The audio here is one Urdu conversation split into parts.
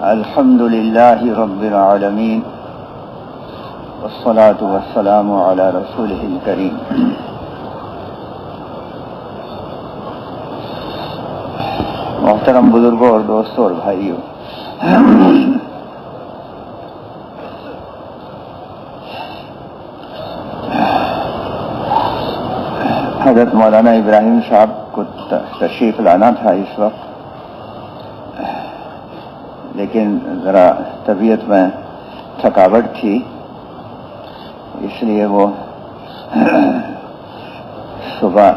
الحمد لله رب العالمين والصلاة والسلام على رسوله الكريم. محترم بزرگوں اور دوستوں اور بھائیوں، حضرت مولانا ابراہیم صاحب کو تشریف لانا تھا اس وقت، لیکن ذرا طبیعت میں تھکاوٹ تھی، اس لیے وہ صبح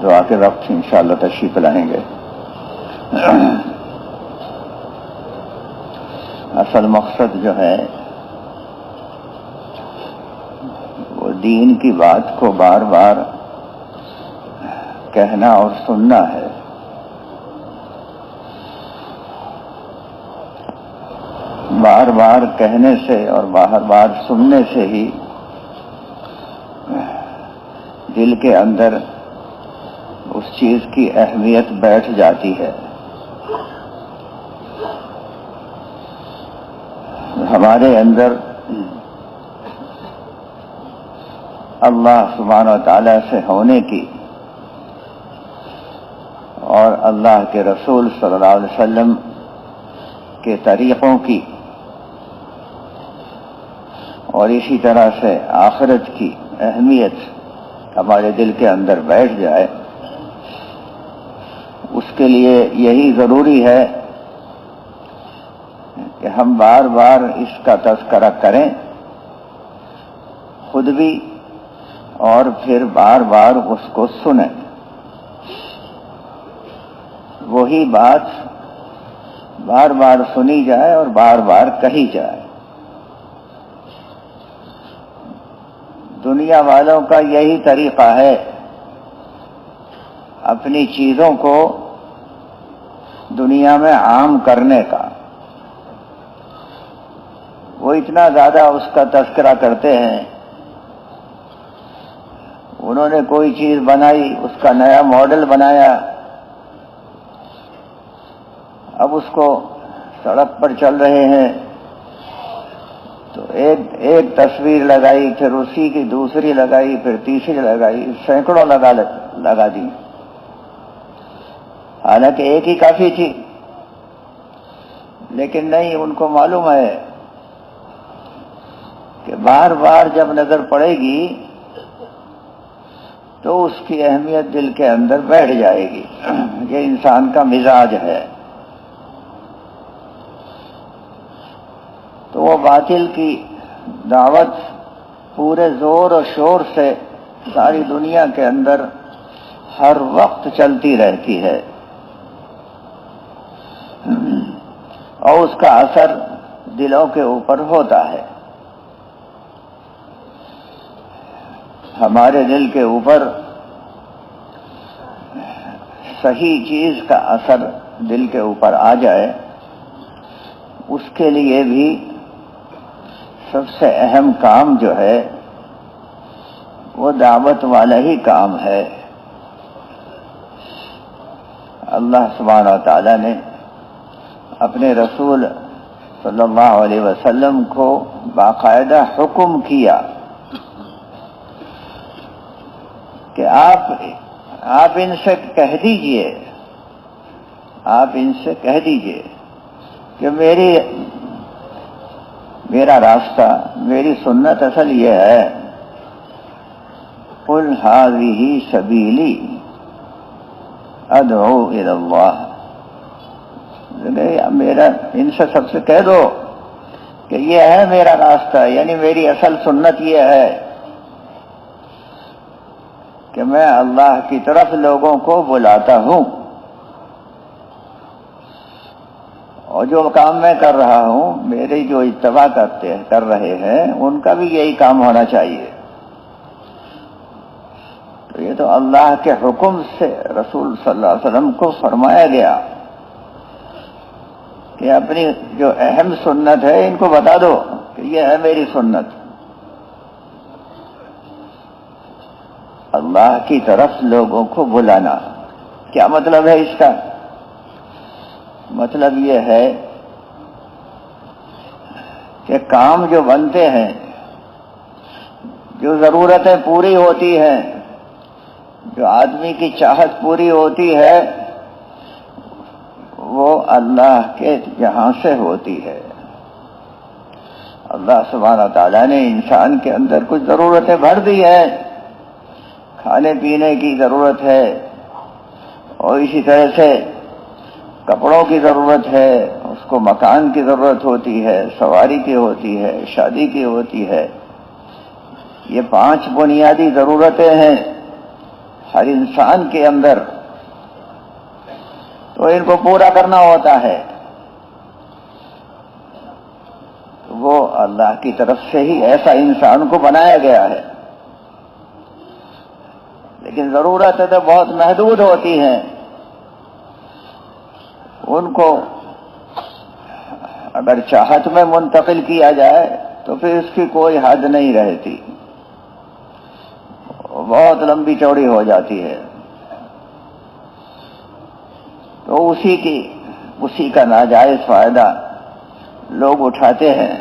دعا کے وقت انشاءاللہ تشریف لائیں گے. اصل مقصد جو ہے وہ دین کی بات کو بار بار کہنا اور سننا ہے. بار بار کہنے سے اور بار بار سننے سے ہی دل کے اندر اس چیز کی اہمیت بیٹھ جاتی ہے. ہمارے اندر اللہ سبحانہ و تعالی سے ہونے کی اور اللہ کے رسول صلی اللہ علیہ وسلم کے طریقوں کی اور اسی طرح سے آخرت کی اہمیت ہمارے دل کے اندر بیٹھ جائے، اس کے لیے یہی ضروری ہے کہ ہم بار بار اس کا تذکرہ کریں خود بھی، اور پھر بار بار اس کو سنیں. وہی بات بار بار سنی جائے اور بار بار کہی جائے. دنیا والوں کا یہی طریقہ ہے اپنی چیزوں کو دنیا میں عام کرنے کا. وہ اتنا زیادہ اس کا تذکرہ کرتے ہیں. انہوں نے کوئی چیز بنائی، اس کا نیا ماڈل بنایا، اب اس کو سڑک پر چل رہے ہیں تو ایک تصویر لگائی، پھر اسی کی دوسری لگائی، پھر تیسری لگائی، سینکڑوں لگا دی، حالانکہ ایک ہی کافی تھی. لیکن نہیں، ان کو معلوم ہے کہ بار بار جب نظر پڑے گی تو اس کی اہمیت دل کے اندر بیٹھ جائے گی. یہ انسان کا مزاج ہے. تو وہ باطل کی دعوت پورے زور و شور سے ساری دنیا کے اندر ہر وقت چلتی رہتی ہے، اور اس کا اثر دلوں کے اوپر ہوتا ہے. ہمارے دل کے اوپر صحیح چیز کا اثر دل کے اوپر آ جائے، اس کے لیے بھی سب سے اہم کام جو ہے وہ دعوت والا ہی کام ہے. اللہ سبحانہ و تعالی نے اپنے رسول صلی اللہ علیہ وسلم کو باقاعدہ حکم کیا کہ آپ ان سے کہہ دیجئے، آپ ان سے کہہ دیجئے کہ میرا راستہ، میری سنت اصل یہ ہے، قل هذه سبیلی ادعو الی اللہ. میرا ان سے سب سے کہہ دو کہ یہ ہے میرا راستہ، یعنی میری اصل سنت یہ ہے کہ میں اللہ کی طرف لوگوں کو بلاتا ہوں، اور جو کام میں کر رہا ہوں، میری جو اتباع کر رہے ہیں، ان کا بھی یہی کام ہونا چاہیے. تو یہ تو اللہ کے حکم سے رسول صلی اللہ علیہ وسلم کو فرمایا گیا کہ اپنی جو اہم سنت ہے ان کو بتا دو کہ یہ ہے میری سنت. اللہ کی طرف لوگوں کو بلانا، کیا مطلب ہے اس کا؟ مطلب یہ ہے کہ کام جو بنتے ہیں، جو ضرورتیں پوری ہوتی ہیں، جو آدمی کی چاہت پوری ہوتی ہے، وہ اللہ کے یہاں سے ہوتی ہے۔ اللہ سبحانہ تعالیٰ نے انسان کے اندر کچھ ضرورتیں بھر دی ہیں، کھانے پینے کی ضرورت ہے، اور اسی طرح سے کپڑوں کی ضرورت ہے، اس کو مکان کی ضرورت ہوتی ہے، سواری کی ہوتی ہے، شادی کی ہوتی ہے۔ یہ 5 بنیادی ضرورتیں ہیں ہر انسان کے اندر، تو ان کو پورا کرنا ہوتا ہے۔ وہ اللہ کی طرف سے ہی ایسا انسان کو بنایا گیا ہے، لیکن ضرورتیں تو بہت محدود ہوتی ہیں، ان کو اگر چاہت میں منتقل کیا جائے تو پھر اس کی کوئی حد نہیں رہتی، بہت لمبی چوڑی ہو جاتی ہے۔ تو اسی کا ناجائز فائدہ لوگ اٹھاتے ہیں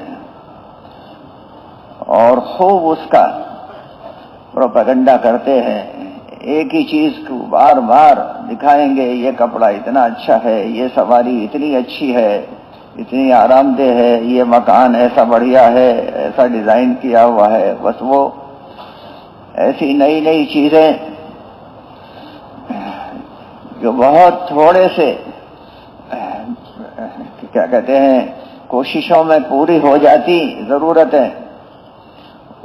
اور خوب اس کا پروپیگنڈا کرتے ہیں۔ ایک ہی چیز کو بار بار دکھائیں گے، یہ کپڑا اتنا اچھا ہے، یہ سواری اتنی اچھی ہے، اتنی آرام دہ ہے، یہ مکان ایسا بڑھیا ہے، ایسا ڈیزائن کیا ہوا ہے۔ بس وہ ایسی نئی نئی چیزیں جو بہت تھوڑے سے کیا کہتے ہیں کوششوں میں پوری ہو جاتی ضرورتیں،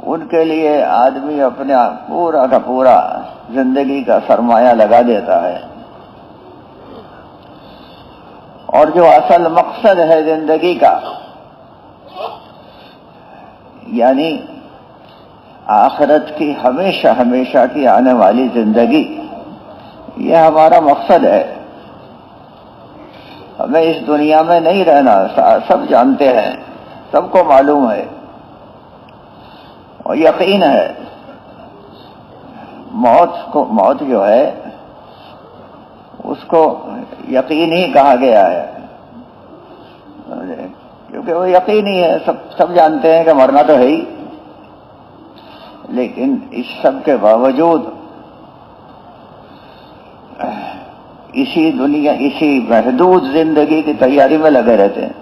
ان کے لیے آدمی اپنا پورا کا پورا زندگی کا سرمایہ لگا دیتا ہے، اور جو اصل مقصد ہے زندگی کا، یعنی آخرت کی ہمیشہ ہمیشہ کی آنے والی زندگی، یہ ہمارا مقصد ہے۔ ہمیں اس دنیا میں نہیں رہنا، سب جانتے ہیں، سب کو معلوم ہے اور یقین ہے۔ موت جو ہے اس کو یقین ہی کہا گیا ہے، کیونکہ وہ یقینی ہے، سب جانتے ہیں کہ مرنا تو ہے ہی، لیکن اس سب کے باوجود اسی محدود زندگی کی تیاری میں لگے رہتے ہیں،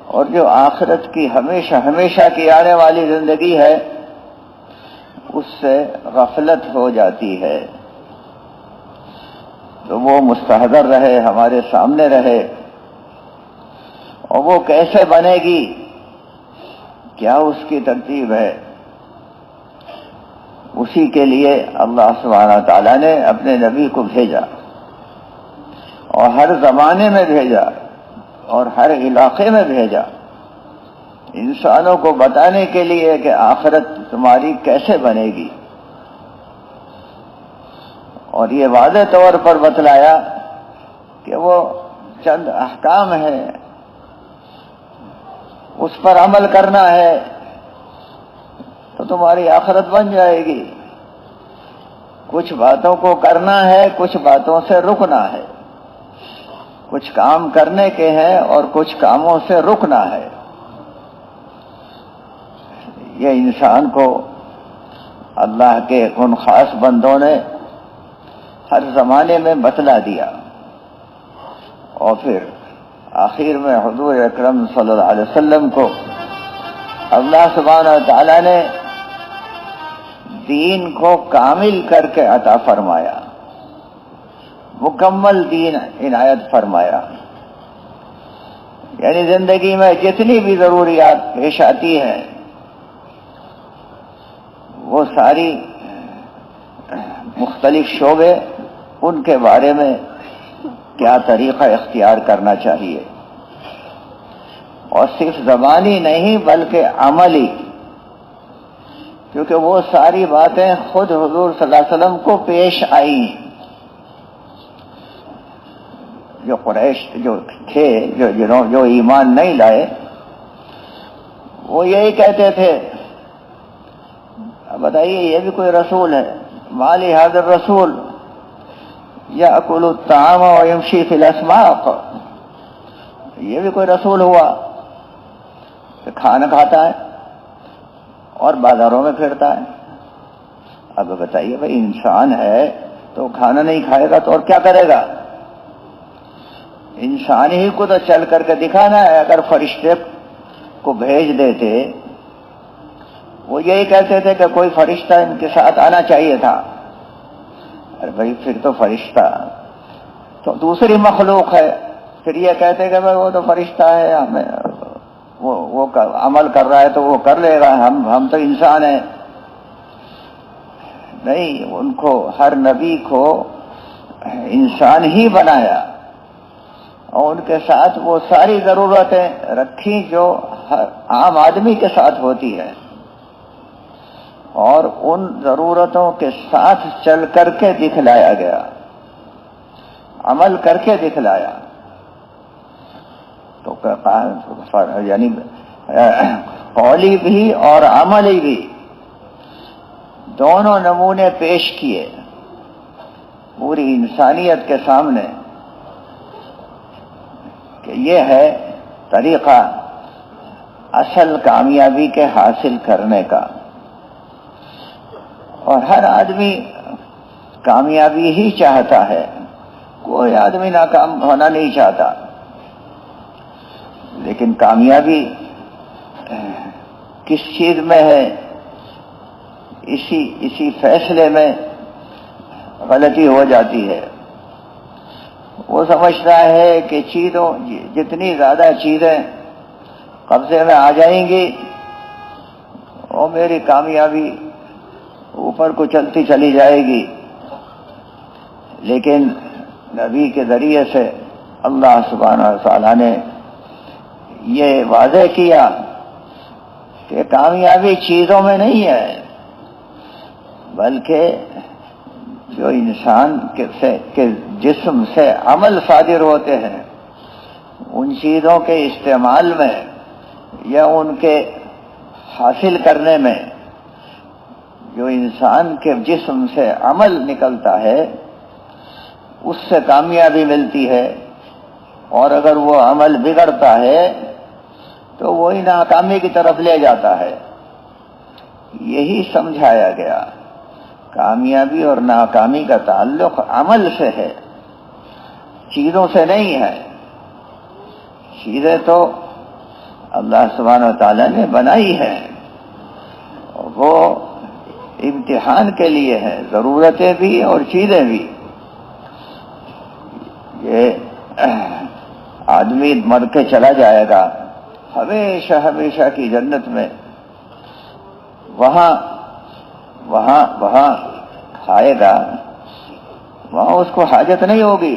اور جو آخرت کی ہمیشہ ہمیشہ کی آنے والی زندگی ہے اس سے غفلت ہو جاتی ہے۔ تو وہ مستحضر رہے، ہمارے سامنے رہے، اور وہ کیسے بنے گی، کیا اس کی ترتیب ہے، اسی کے لیے اللہ سبحانہ تعالیٰ نے اپنے نبی کو بھیجا، اور ہر زمانے میں بھیجا اور ہر علاقے میں بھیجا، انسانوں کو بتانے کے لیے کہ آخرت تمہاری کیسے بنے گی، اور یہ واضح طور پر بتلایا کہ وہ چند احکام ہیں، اس پر عمل کرنا ہے تو تمہاری آخرت بن جائے گی۔ کچھ باتوں کو کرنا ہے، کچھ باتوں سے رکنا ہے، کچھ کام کرنے کے ہیں اور کچھ کاموں سے رکنا ہے۔ یہ انسان کو اللہ کے ان خاص بندوں نے ہر زمانے میں بتلا دیا، اور پھر آخر میں حضور اکرم صلی اللہ علیہ وسلم کو اللہ سبحانہ تعالیٰ نے دین کو کامل کر کے عطا فرمایا، مکمل دین عنایت فرمایا۔ یعنی زندگی میں جتنی بھی ضروریات پیش آتی ہیں وہ ساری مختلف شعبے، ان کے بارے میں کیا طریقہ اختیار کرنا چاہیے، اور صرف زبانی نہیں بلکہ عملی، کیونکہ وہ ساری باتیں خود حضور صلی اللہ علیہ وسلم کو پیش آئیں۔ جو قریش جو تھے، جو ایمان نہیں لائے، وہ یہی کہتے تھے، بتائیے یہ بھی کوئی رسول ہے؟ مالی حاضر رسول یأکل الطعام ویمشی فی الاسواق، یہ بھی کوئی رسول ہوا کہ کھانا کھاتا ہے اور بازاروں میں پھرتا ہے۔ اب بتائیے بھائی، انسان ہے تو کھانا نہیں کھائے گا تو اور کیا کرے گا؟ انسان ہی کو تو چل کر کے دکھانا ہے۔ اگر فرشتے کو بھیج دیتے، وہ یہی کہتے تھے کہ کوئی فرشتہ ان کے ساتھ آنا چاہیے تھا، ارے بھائی پھر تو فرشتہ تو دوسری مخلوق ہے، پھر یہ کہتے کہ بھائی وہ تو فرشتہ ہے، ہمیں وہ عمل کر رہا ہے تو وہ کر لے گا، ہم تو انسان ہیں۔ نہیں، ان کو، ہر نبی کو انسان ہی بنایا اور ان کے ساتھ وہ ساری ضرورتیں رکھی جو عام آدمی کے ساتھ ہوتی ہے، اور ان ضرورتوں کے ساتھ چل کر کے دکھلایا گیا، عمل کر کے دکھلایا۔ تو یعنی قولی بھی اور عملی بھی دونوں نمونے پیش کیے پوری انسانیت کے سامنے کہ یہ ہے طریقہ اصل کامیابی کے حاصل کرنے کا، اور ہر آدمی کامیابی ہی چاہتا ہے، کوئی آدمی ناکام ہونا نہیں چاہتا، لیکن کامیابی کس چیز میں ہے، اسی فیصلے میں غلطی ہو جاتی ہے۔ وہ سمجھتا ہے کہ چیزوں، جتنی زیادہ چیزیں قبضے میں آ جائیں گی اور میری کامیابی اوپر کو چلتی چلی جائے گی، لیکن نبی کے ذریعے سے اللہ سبحانہ و تعالیٰ نے یہ واضح کیا کہ کامیابی چیزوں میں نہیں ہے، بلکہ جو انسان کے جسم سے عمل صادر ہوتے ہیں، ان چیزوں کے استعمال میں یا ان کے حاصل کرنے میں، جو انسان کے جسم سے عمل نکلتا ہے اس سے کامیابی ملتی ہے، اور اگر وہ عمل بگڑتا ہے تو وہی ناکامی کی طرف لے جاتا ہے۔ یہی سمجھایا گیا، کامیابی اور ناکامی کا تعلق عمل سے ہے، چیزوں سے نہیں ہے۔ چیزیں تو اللہ سبحانہ و تعالیٰ نے بنائی ہے، وہ امتحان کے لیے ہے، ضرورتیں بھی اور چیزیں بھی۔ یہ آدمی مر کے چلا جائے گا ہمیشہ ہمیشہ کی جنت میں، وہاں کھائے گا، وہاں اس کو حاجت نہیں ہوگی،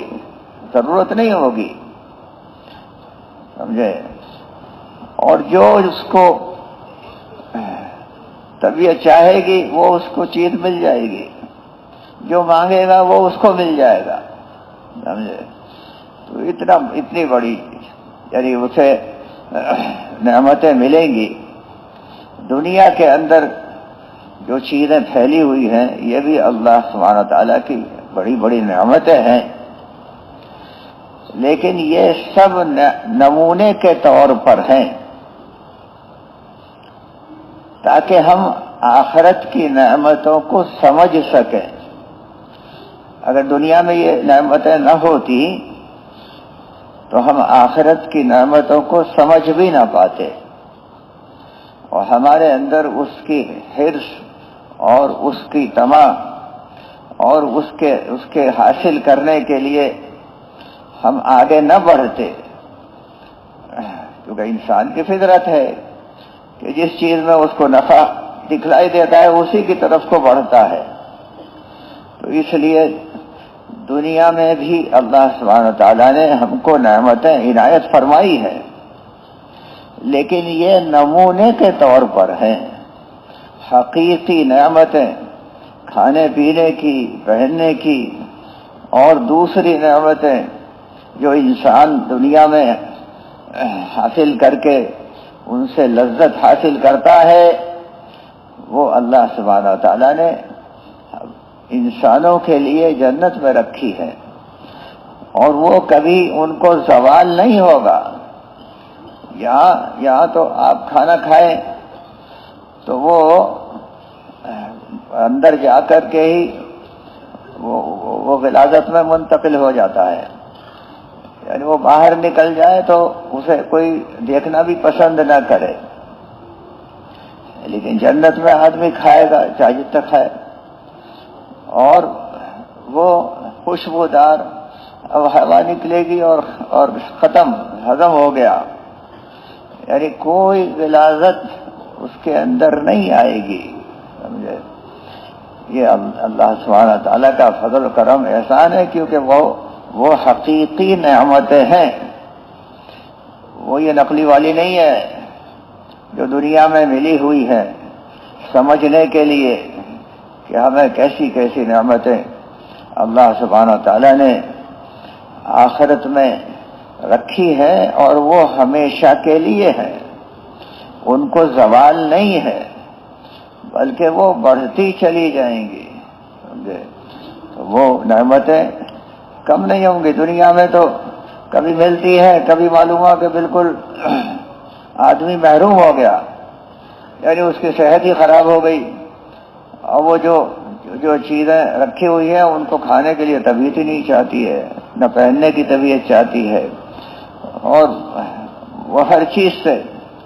ضرورت نہیں ہوگی، سمجھے؟ اور جو اس کو طبیعت چاہے گی وہ اس کو چیز مل جائے گی، جو مانگے گا وہ اس کو مل جائے گا، سمجھے؟ تو اتنی بڑی یعنی اسے نعمتیں ملیں گی۔ دنیا کے اندر جو چیزیں پھیلی ہوئی ہیں یہ بھی اللہ سبحانہ تعالیٰ کی بڑی بڑی نعمتیں ہیں، لیکن یہ سب نمونے کے طور پر ہیں تاکہ ہم آخرت کی نعمتوں کو سمجھ سکیں۔ اگر دنیا میں یہ نعمتیں نہ ہوتی تو ہم آخرت کی نعمتوں کو سمجھ بھی نہ پاتے، اور ہمارے اندر اس کی حرص اور اس کی طمع اور اس کے حاصل کرنے کے لیے ہم آگے نہ بڑھتے، کیونکہ انسان کی فطرت ہے کہ جس چیز میں اس کو نفع دکھلائی دیتا ہے اسی کی طرف کو بڑھتا ہے۔ تو اس لیے دنیا میں بھی اللہ سبحانہ تعالیٰ نے ہم کو نعمتیں عنایت فرمائی ہے، لیکن یہ نمونے کے طور پر ہیں۔ حقیقی نعمتیں کھانے پینے کی، پہننے کی اور دوسری نعمتیں جو انسان دنیا میں حاصل کر کے ان سے لذت حاصل کرتا ہے، وہ اللہ سبحانہ تعالیٰ نے انسانوں کے لیے جنت میں رکھی ہے، اور وہ کبھی ان کو زوال نہیں ہوگا۔ یہاں تو آپ کھانا کھائیں تو وہ اندر جا کر کے ہی وہ غلاظت میں منتقل ہو جاتا ہے، یعنی وہ باہر نکل جائے تو اسے کوئی دیکھنا بھی پسند نہ کرے۔ لیکن جنت میں آدمی کھائے گا چاہے جتنا کھائے، اور وہ خوشبودار، اب ہوا نکلے گی اور ختم، ہضم ہو گیا، یعنی کوئی غلاظت اس کے اندر نہیں آئے گی، سمجھے؟ یہ اللہ سبحانہ تعالیٰ کا فضل و کرم احسان ہے، کیونکہ وہ حقیقی نعمتیں ہیں، وہ یہ نقلی والی نہیں ہے جو دنیا میں ملی ہوئی ہے سمجھنے کے لیے کہ ہمیں کیسی کیسی نعمتیں اللہ سبحانہ تعالیٰ نے آخرت میں رکھی ہے، اور وہ ہمیشہ کے لیے ہے، ان کو زوال نہیں ہے، بلکہ وہ بڑھتی چلی جائیں گی، سمجھے؟ تو وہ نعمتیں کم نہیں ہوں گی۔ دنیا میں تو کبھی ملتی ہے، کبھی معلوم ہوا کہ بالکل آدمی محروم ہو گیا، یعنی اس کی صحت ہی خراب ہو گئی، اور وہ جو چیزیں رکھی ہوئی ہیں ان کو کھانے کے لیے طبیعت ہی نہیں چاہتی ہے، نہ پہننے کی طبیعت چاہتی ہے، اور وہ ہر چیز سے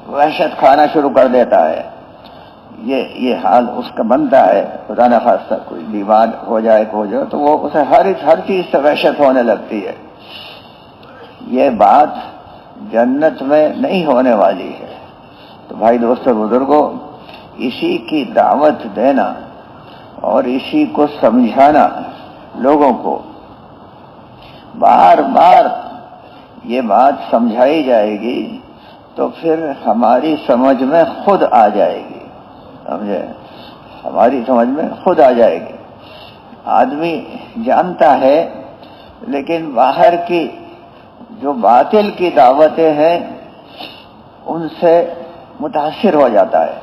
وحشت کھانا شروع کر دیتا ہے۔ یہ حال اس کا بنتا ہے، خدا نہ خواستہ کوئی بیمار ہو جائے تو وہ اسے ہر چیز سے وحشت ہونے لگتی ہے۔ یہ بات جنت میں نہیں ہونے والی ہے۔ تو بھائی دوستو بزرگوں، اسی کی دعوت دینا اور اسی کو سمجھانا لوگوں کو، بار بار یہ بات سمجھائی جائے گی تو پھر ہماری سمجھ میں خود آ جائے گی، سمجھے؟ ہماری سمجھ میں خود آ جائے گی۔ آدمی جانتا ہے، لیکن باہر کی جو باطل کی دعوتیں ہیں ان سے متاثر ہو جاتا ہے،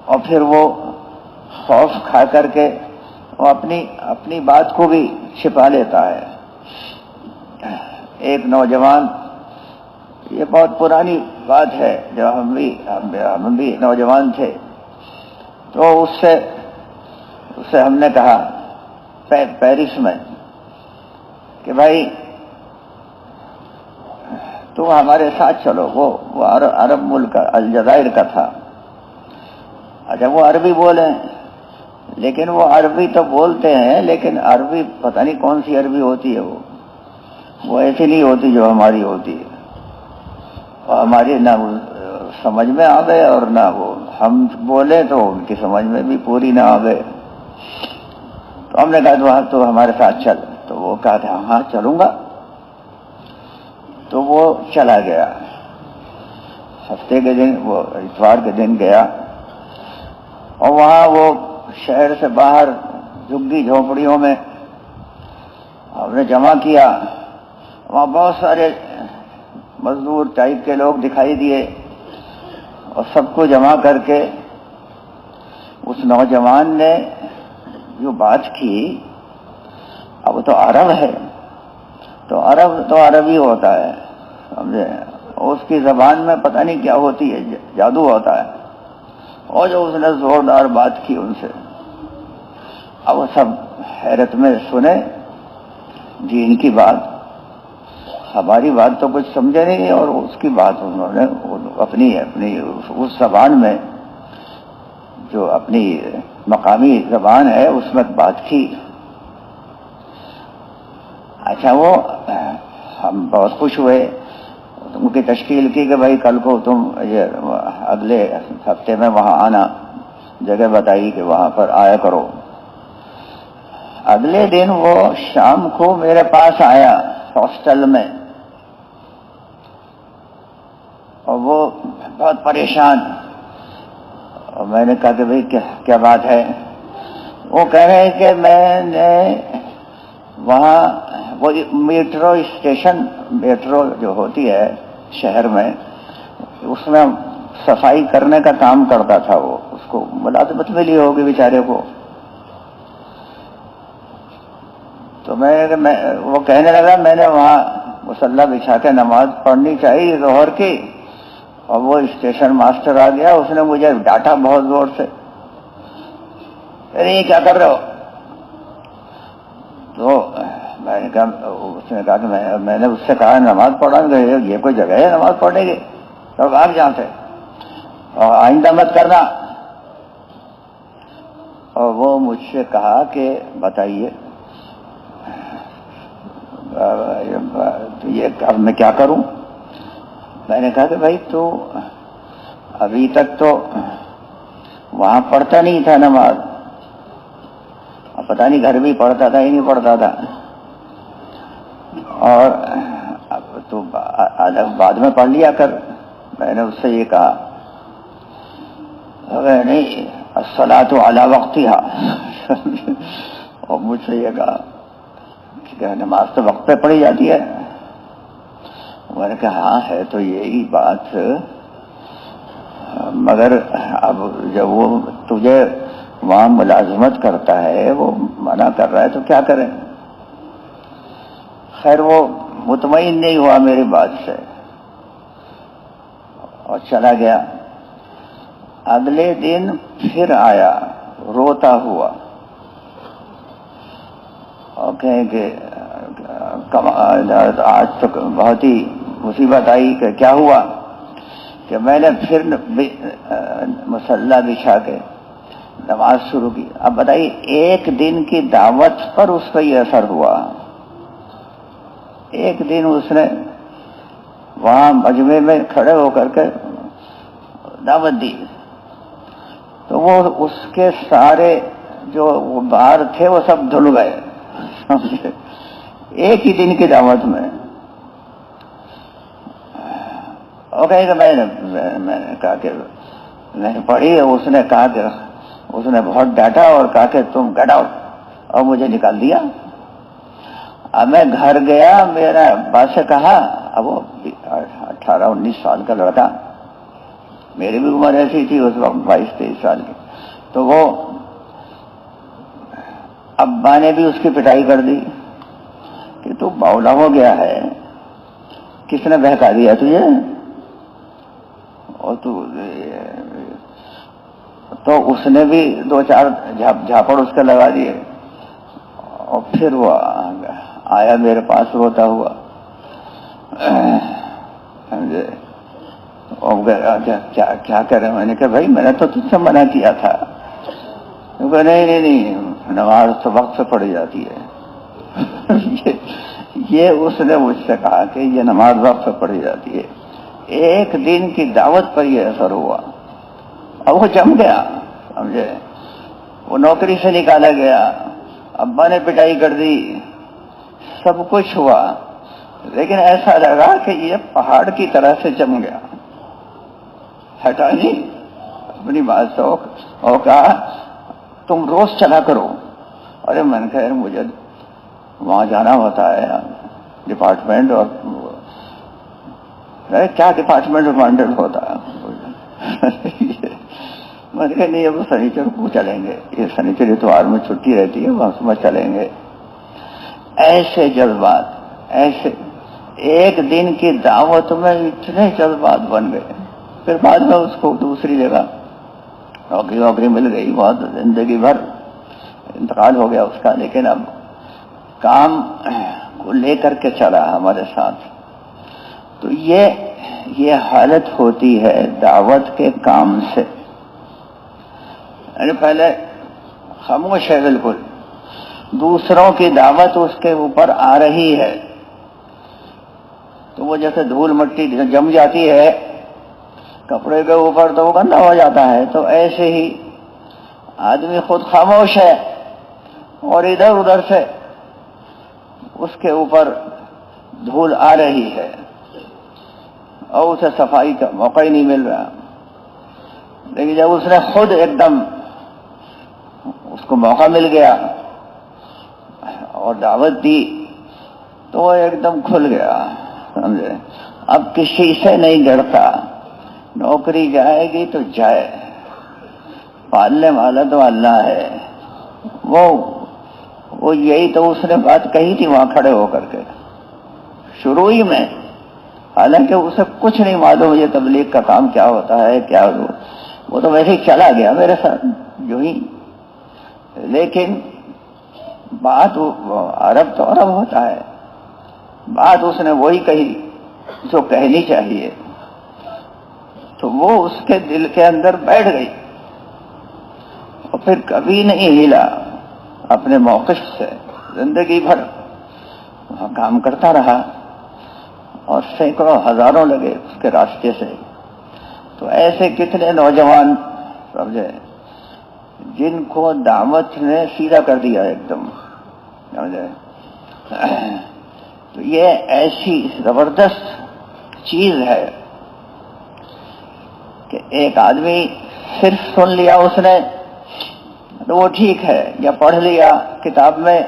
اور پھر وہ خوف کھا کر کے وہ اپنی بات کو بھی چھپا لیتا ہے۔ ایک نوجوان، یہ بہت پرانی بات ہے، جب ہم بھی نوجوان تھے، تو اس سے ہم نے کہا پیرس میں کہ بھائی تم ہمارے ساتھ چلو۔ وہ عرب ملک الجزائر کا تھا۔ اچھا، وہ عربی بولیں، لیکن وہ عربی تو بولتے ہیں، لیکن عربی پتہ نہیں کون سی عربی ہوتی ہے، وہ ایسی نہیں ہوتی جو ہماری ہوتی ہے، اور ہماری نہ سمجھ میں آ گئے اور نہ وہ ہم بولے تو ان کی سمجھ میں بھی پوری نہ آ گئے۔ تو ہم نے کہا تو ہمارے ساتھ چل، تو وہ کہا تھا ہاں چلوں گا۔ تو وہ چلا گیا، ہفتے کے دن، وہ اتوار کے دن گیا، اور وہاں وہ شہر سے باہر جھگی جھونپڑیوں میں ہم نے جمع کیا۔ وہاں بہت سارے مزدور ٹائپ کے لوگ دکھائی دیے، اور سب کو جمع کر کے اس نوجوان نے جو بات کی، اب تو عرب ہے، تو عرب تو عربی ہوتا ہے، سمجھے؟ اس کی زبان میں پتہ نہیں کیا ہوتی ہے، جادو ہوتا ہے، اور جو اس نے زوردار بات کی ان سے، اب وہ سب حیرت میں سنے جی، ان کی بات، ہماری بات تو کچھ سمجھے نہیں، اور اس کی بات انہوں نے اپنی اس زبان میں، جو اپنی مقامی زبان ہے اس میں بات کی۔ اچھا، وہ ہم بہت خوش ہوئے، ان کی تشکیل کی کہ بھائی کل کو تم اگلے ہفتے میں وہاں آنا، جگہ بتائی کہ وہاں پر آیا کرو۔ اگلے دن وہ شام کو میرے پاس آیا ہاسٹل میں، اور وہ بہت پریشان، اور میں نے کہا کہ بھائی کیا بات ہے؟ وہ کہہ رہے ہیں کہ میں نے وہاں وہ میٹرو اسٹیشن، میٹرو جو ہوتی ہے شہر میں، اس میں صفائی کرنے کا کام کرتا تھا، وہ اس کو ملازمت ملی ہوگی بیچارے کو۔ تو وہ کہنے لگا میں نے وہاں مصلی بچھا کے نماز پڑھنی چاہیے ظہر کی، اور وہ اسٹیشن ماسٹر آ گیا، اس نے مجھے ڈانٹا بہت زور سے، ارے یہ کیا کر رہے ہو؟ تو میں نے کہا، اس نے کہا کہ میں نے اس سے کہا نماز پڑھا، یہ کوئی جگہ ہے نماز پڑھنے کی؟ تو بھاگ جہاں سے، اور آئندہ مت کرنا۔ اور وہ مجھ سے کہا کہ بتائیے یہ اب میں کیا کروں؟ میں نے کہا کہ بھائی تو ابھی تک تو وہاں پڑھتا نہیں تھا نماز، اب پتہ نہیں گھر بھی پڑھتا تھا ہی نہیں پڑھتا تھا، اور اب تو بعد میں پڑھ لیا کر۔ میں نے اس سے یہ کہا، نہیں الصلاۃ علی وقتہا، اور مجھ سے یہ کہا کہ نماز تو وقت پہ پڑھی جاتی ہے۔ میں نے کہا ہاں ہے تو یہی بات، مگر اب جب وہ تجھے وہاں ملازمت کرتا ہے، وہ منع کر رہا ہے تو کیا کریں؟ خیر وہ مطمئن نہیں ہوا میری بات سے اور چلا گیا۔ اگلے دن پھر آیا روتا ہوا اور کہیں کہ آج تو بہت ہی مصیبت آئی، کہ کیا ہوا؟ کہ میں نے پھر مصلی بچھا کے نماز شروع کی۔ اب بتائیے، ایک دن کی دعوت پر اس کا یہ اثر ہوا۔ ایک دن اس نے وہاں مجمع میں کھڑے ہو کر کے دعوت دی، تو وہ اس کے سارے جو بار تھے وہ سب دھل گئے ایک ہی دن کی دعوت میں۔ اور کہیں کہ میں نے کہا کہ میں نے پڑھی، اس نے کہا کہ اس نے بہت ڈانٹا اور کہا کہ تم گیٹ آؤٹ، اور مجھے نکال دیا۔ اب میں گھر گیا، میرا ابا سے کہا، اب وہ 18-19 سال کا لڑکا، میری بھی عمر ایسی تھی اس وقت 22-23 سال کی، تو وہ ابا نے بھی اس کی پٹائی کر دی کہ تو باولا ہو گیا ہے، کس نے بہکا دیا تجھے؟ اور تو اس نے بھی 2-4 جھاپڑ اس کے لگا دیے، اور پھر وہ آیا میرے پاس روتا ہوا، سمجھے؟ کیا کریں؟ میں نے کہا بھائی میں نے تو تجھ سے منع کیا تھا۔ نہیں نماز تو وقت سے پڑھی جاتی ہے یہ اس نے مجھ سے کہا کہ یہ نماز وقت سے پڑھی جاتی ہے۔ ایک دن کی دعوت پر یہ اثر ہوا، اب وہ جم گیا، سمجھے؟ وہ نوکری سے نکالا گیا، ابا نے پٹائی کر دی، سب کچھ ہوا، لیکن ایسا لگا کہ یہ پہاڑ کی طرح سے جم گیا، ہٹا نہیں اپنی بات سے، اور کہا تم روز چلا کرو۔ ارے میں نے کہا مجھے وہاں جانا ہوتا ہے ڈپارٹمنٹ، اور کیا ڈپارٹمنٹ ہوتا ہے میں نے کہا نہیں اب سنیچر کو چلیں گے، یہ سنیچر اتوار میں چھٹی رہتی ہے، وہاں صبح چلیں گے۔ ایسے جذبات، ایسے ایک دن کی دعوت میں اتنے جذبات بن گئے۔ پھر بعد میں اس کو دوسری جگہ نوکری مل گئی، بہت زندگی بھر انتقال ہو گیا اس کا، لیکن اب کام کو لے کر کے چلا ہمارے ساتھ۔ تو یہ حالت ہوتی ہے دعوت کے کام سے، یعنی پہلے خاموش ہے بالکل، دوسروں کی دعوت اس کے اوپر آ رہی ہے تو وہ جیسے دھول مٹی جم جاتی ہے کپڑے کے اوپر تو وہ گندا ہو جاتا ہے، تو ایسے ہی آدمی خود خاموش ہے اور ادھر ادھر سے اس کے اوپر دھول آ رہی ہے اور اسے صفائی کا موقع ہی نہیں مل رہا۔ لیکن جب اس نے خود ایک دم اس کو موقع مل گیا اور دعوت دی تو وہ ایک دم کھل گیا، سمجھے؟ اب کسی سے نہیں ڈرتا، نوکری جائے گی تو جائے، پالنے والا تو اللہ ہے۔ وہ یہی تو اس نے بات کہی تھی وہاں کھڑے ہو کر کے شروع ہی میں، حالانکہ اسے کچھ نہیں معلوم یہ تبلیغ کا کام کیا ہوتا ہے کیا، وہ تو ویسے ہی چلا گیا میرے ساتھ جو ہی. لیکن بات عرب تو عرب ہوتا ہے، بات اس نے وہی کہی جو کہنی چاہیے، تو وہ اس کے دل کے اندر بیٹھ گئی اور پھر کبھی نہیں ہلا اپنے موقف سے. زندگی بھر وہاں کام کرتا رہا اور سینکڑوں ہزاروں لگے اس کے راستے سے. تو ایسے کتنے نوجوان سمجھے جن کو دعوت نے سیدھا کر دیا ایک دم، سمجھے. تو یہ ایسی زبردست چیز ہے کہ ایک آدمی صرف سن لیا اس نے تو وہ ٹھیک ہے، یا پڑھ لیا کتاب میں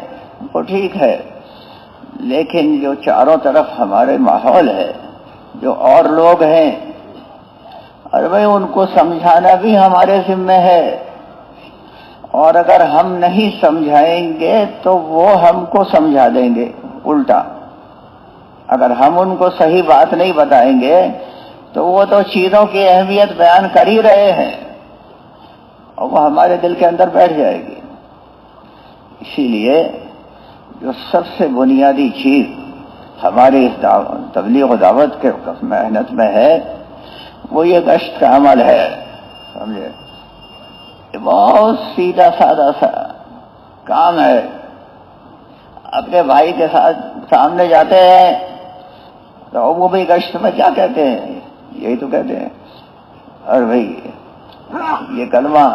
وہ ٹھیک ہے، لیکن جو چاروں طرف ہمارے ماحول ہے، جو اور لوگ ہیں، اور بھائی ان کو سمجھانا بھی ہمارے ذمہ ہے. اور اگر ہم نہیں سمجھائیں گے تو وہ ہم کو سمجھا دیں گے الٹا. اگر ہم ان کو صحیح بات نہیں بتائیں گے تو وہ تو چیزوں کی اہمیت بیان کر ہی رہے ہیں اور وہ ہمارے دل کے اندر بیٹھ جائے گی. اسی لیے جو سب سے بنیادی چیز ہماری اس تبلیغ و دعوت کے محنت میں ہے وہ یہ گشت کا عمل ہے. سمجھے، یہ بہت سیدھا سادہ سا کام ہے. اپنے بھائی کے ساتھ سامنے جاتے ہیں تو وہ بھی گشت میں کیا کہتے ہیں؟ یہی تو کہتے ہیں، اور بھائی یہ کلمہ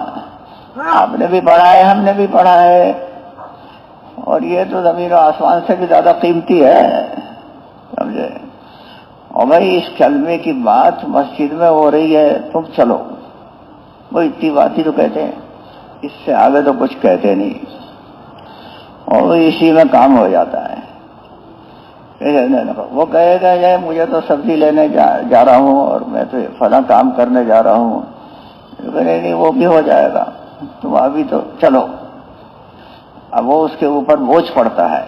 آپ نے بھی پڑھا ہے ہم نے بھی پڑھا ہے اور یہ تو زمین و آسمان سے بھی زیادہ قیمتی ہے. سمجھے، اور بھائی اس کلمے کی بات مسجد میں ہو رہی ہے، تم چلو. وہ اتنی بات ہی تو کہتے ہیں، اس سے آگے تو کچھ کہتے نہیں اور اسی میں کام ہو جاتا ہے. وہ کہے گا یہ مجھے تو سبزی لینے جا رہا ہوں اور میں تو فلاں کام کرنے جا رہا ہوں. نہیں وہ بھی ہو جائے گا، تم ابھی تو چلو. اب وہ اس کے اوپر بوجھ پڑتا ہے.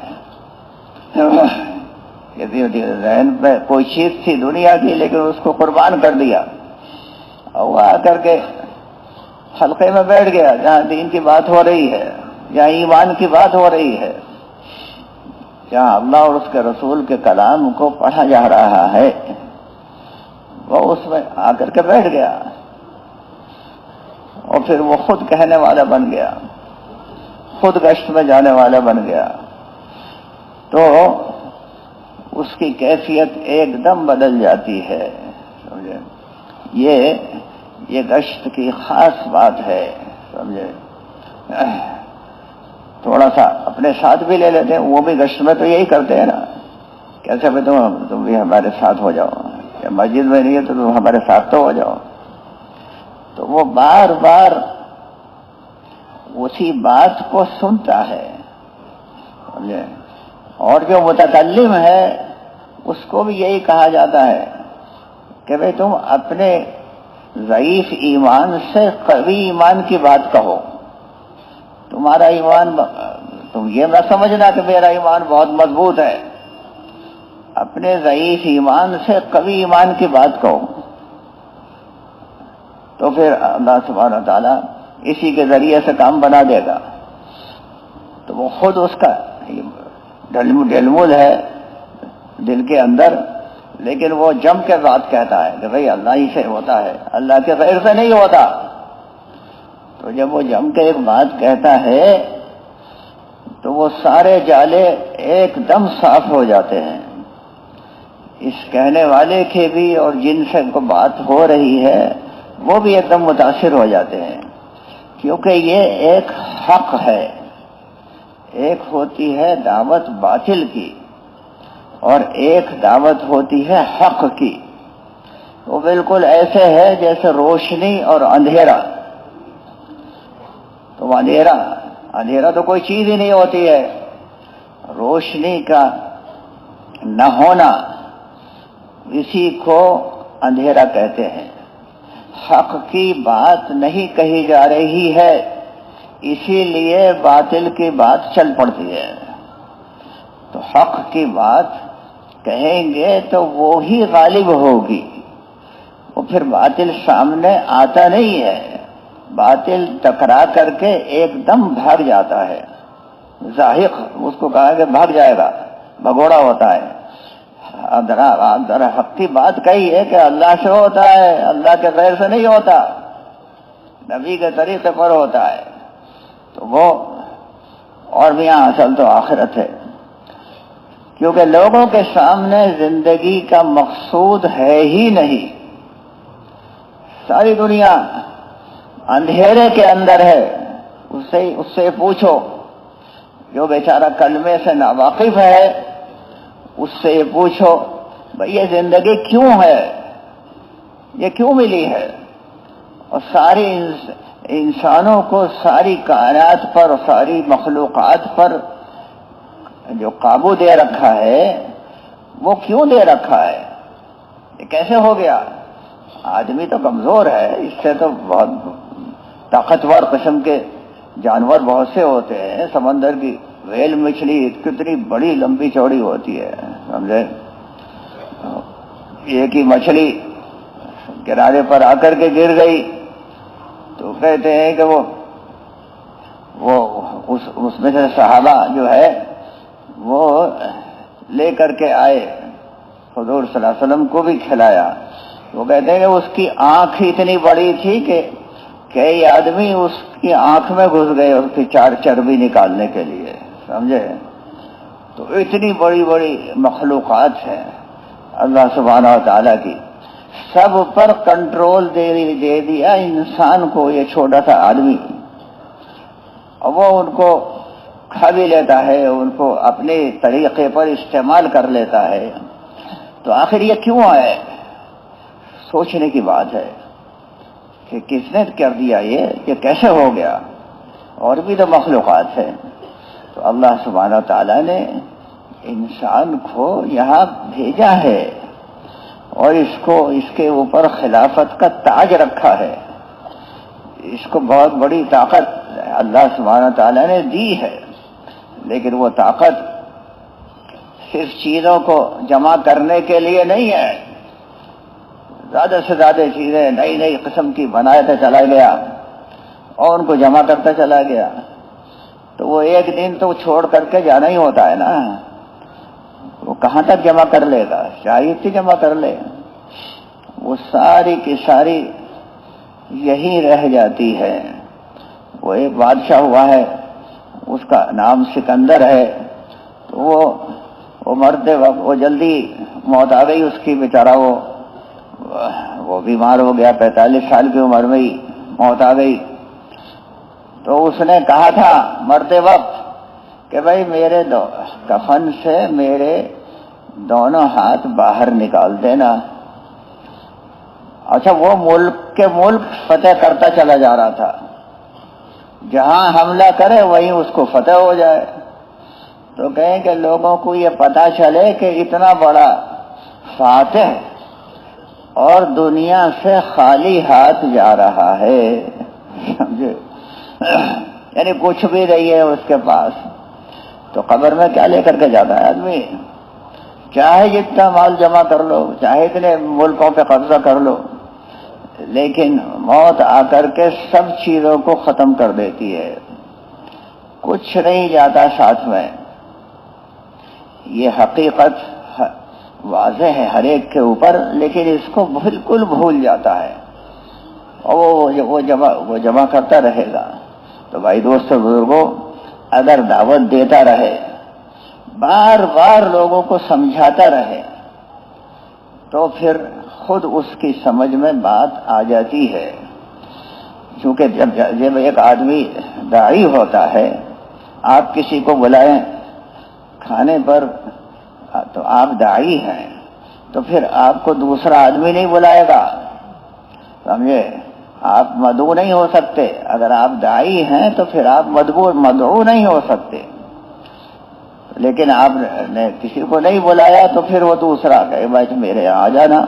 ذہن پہ کوئی چیز تھی دنیا کی لیکن اس کو قربان کر دیا اور وہ آ کر کے حلقے میں بیٹھ گیا جہاں دین کی بات ہو رہی ہے، جہاں ایمان کی بات ہو رہی ہے، جہاں اللہ اور اس کے رسول کے کلام کو پڑھا جا رہا ہے. وہ اس میں آ کر کے بیٹھ گیا اور پھر وہ خود کہنے والا بن گیا، خود گشت میں جانے والا بن گیا. تو اس کی کیفیت ایک دم بدل جاتی ہے. سمجھے، یہ گشت کی خاص بات ہے. سمجھے، تھوڑا سا اپنے ساتھ بھی لے لیتے ہیں، وہ بھی گشت میں تو یہی کرتے ہیں نا، کیسے بھی تم بھی ہمارے ساتھ ہو جاؤ، یا مسجد میں نہیں ہے تو تم ہمارے ساتھ تو ہو جاؤ. تو وہ بار بار اسی بات کو سنتا ہے. سمجھے، اور جو متکلم ہے اس کو بھی یہی کہا جاتا ہے کہ بھئی تم اپنے ضعیف ایمان سے قوی ایمان کی بات کہو. تمہارا ایمان، تم یہ نہ سمجھنا کہ میرا ایمان بہت مضبوط ہے، اپنے ضعیف ایمان سے قوی ایمان کی بات کہو. تو پھر اللہ سبحانہ و تعالیٰ اسی کے ذریعے سے کام بنا دے گا. تو وہ خود اس کا ڈلمول ہے دل کے اندر، لیکن وہ جم کے بات کہتا ہے کہ بھئی اللہ ہی سے ہوتا ہے، اللہ کے غیر سے نہیں ہوتا. تو جب وہ جم کے ایک بات کہتا ہے تو وہ سارے جالے ایک دم صاف ہو جاتے ہیں، اس کہنے والے کے بھی اور جن سے کو بات ہو رہی ہے وہ بھی ایک دم متاثر ہو جاتے ہیں. کیونکہ یہ ایک حق ہے. ایک ہوتی ہے دعوت باطل کی اور ایک دعوت ہوتی ہے حق کی. وہ بالکل ایسے ہے جیسے روشنی اور اندھیرا. تو اندھیرا تو کوئی چیز ہی نہیں ہوتی ہے. روشنی کا نہ ہونا اسی کو اندھیرا کہتے ہیں. حق کی بات نہیں کہی جا رہی ہے اسی لیے باطل کی بات چل پڑتی ہے. تو حق کی بات کہیں گے تو وہی غالب ہوگی. وہ پھر باطل سامنے آتا نہیں ہے، باطل ٹکرا کر کے ایک دم بھاگ جاتا ہے. زاہق اس کو کہا کہ بھاگ جائے گا، بھگوڑا ہوتا ہے. ذرا حق کی بات کہی ہے کہ اللہ سے ہوتا ہے، اللہ کے غیر سے نہیں ہوتا، نبی کے طریقے پر ہوتا ہے. تو وہ اور بھی یہاں اصل تو آخرت ہے، کیونکہ لوگوں کے سامنے زندگی کا مقصود ہے ہی نہیں. ساری دنیا اندھیرے کے اندر ہے. اس سے پوچھو جو بیچارہ کلمے سے ناواقف ہے، اس سے یہ پوچھو بھئی یہ زندگی کیوں ہے، یہ کیوں ملی ہے؟ اور ساری انسانوں کو ساری کائنات پر اور ساری مخلوقات پر جو قابو دے رکھا ہے وہ کیوں دے رکھا ہے؟ یہ کیسے ہو گیا؟ آدمی تو کمزور ہے، اس سے تو بہت طاقتور قسم کے جانور بہت سے ہوتے ہیں. سمندر کی ویل مچھلی کتنی بڑی لمبی چوڑی ہوتی ہے، سمجھے؟ ایک ہی مچھلی کنارے پر آ کر کے گر گئی تو کہتے ہیں کہ وہ اس میں سے صحابہ جو ہے وہ لے کر کے آئے، حضور صلی اللہ علیہ وسلم کو بھی کھلایا. وہ کہتے ہیں کہ اس کی آنکھ اتنی بڑی تھی کہ کئی آدمی اس کی آنکھ میں گھس گئے اس کی چربی نکالنے کے لیے، سمجھے؟ تو اتنی بڑی بڑی مخلوقات ہیں اللہ سبحانہ و تعالیٰ کی، سب پر کنٹرول دے دیا انسان کو، یہ چھوٹا سا آدمی. اور وہ ان کو کھا بھی لیتا ہے، ان کو اپنے طریقے پر استعمال کر لیتا ہے. تو آخر یہ کیوں ہے؟ سوچنے کی بات ہے کہ کس نے کر دیا، یہ کیسے ہو گیا؟ اور بھی تو مخلوقات ہیں. تو اللہ سبحانہ و تعالیٰ نے انسان کو یہاں بھیجا ہے اور اس کے اوپر خلافت کا تاج رکھا ہے. اس کو بہت بڑی طاقت اللہ سبحانہ و تعالیٰ نے دی ہے، لیکن وہ طاقت صرف چیزوں کو جمع کرنے کے لیے نہیں ہے. زیادہ سے زیادہ چیزیں نئی نئی قسم کی بناتا چلا گیا اور ان کو جمع کرتا چلا گیا، تو وہ ایک دن تو چھوڑ کر کے جانا ہی ہوتا ہے نا. وہ کہاں تک جمع کر لے گا؟ چاہیے تھی جمع کر لے. وہ ساری کی ساری یہی رہ جاتی ہے. وہ ایک بادشاہ ہوا ہے، اس کا نام سکندر ہے. تو وہ مرتے وقت وہ جلدی موت آ گئی اس کی، بیچارہ وہ بیمار ہو گیا، 45 سال کی عمر میں ہی موت آ گئی. تو اس نے کہا تھا مرتے وقت کہ بھائی میرے کفن سے میرے دونوں ہاتھ باہر نکال دینا. اچھا، وہ ملک فتح کرتا چلا جا رہا تھا، جہاں حملہ کرے وہیں اس کو فتح ہو جائے. تو کہیں کہ لوگوں کو یہ پتا چلے کہ اتنا بڑا فاتح اور دنیا سے خالی ہاتھ جا رہا ہے، سمجھے؟ یعنی کچھ بھی نہیں ہے اس کے پاس. تو قبر میں کیا لے کر کے جاتا ہے آدمی؟ چاہے جتنا مال جمع کر لو، چاہے اتنے ملکوں پہ قبضہ کر لو، لیکن موت آ کر کے سب چیزوں کو ختم کر دیتی ہے، کچھ نہیں جاتا ساتھ میں. یہ حقیقت واضح ہے ہر ایک کے اوپر، لیکن اس کو بالکل بھول جاتا ہے اور وہ جمع کرتا رہے گا. تو بھائی دوستو بزرگوں، اگر دعوت دیتا رہے، بار بار لوگوں کو سمجھاتا رہے، تو پھر خود اس کی سمجھ میں بات آ جاتی ہے. کیونکہ جب ایک آدمی داعی ہوتا ہے، آپ کسی کو بلائیں کھانے پر تو آپ داعی ہیں، تو پھر آپ کو دوسرا آدمی نہیں بلائے گا، سمجھے؟ آپ مدعو نہیں ہو سکتے. اگر آپ داعی ہیں تو پھر آپ مدعو نہیں ہو سکتے. لیکن آپ نے کسی کو نہیں بلایا تو پھر وہ دوسرا کہے بھائی میرے یہاں آ جانا.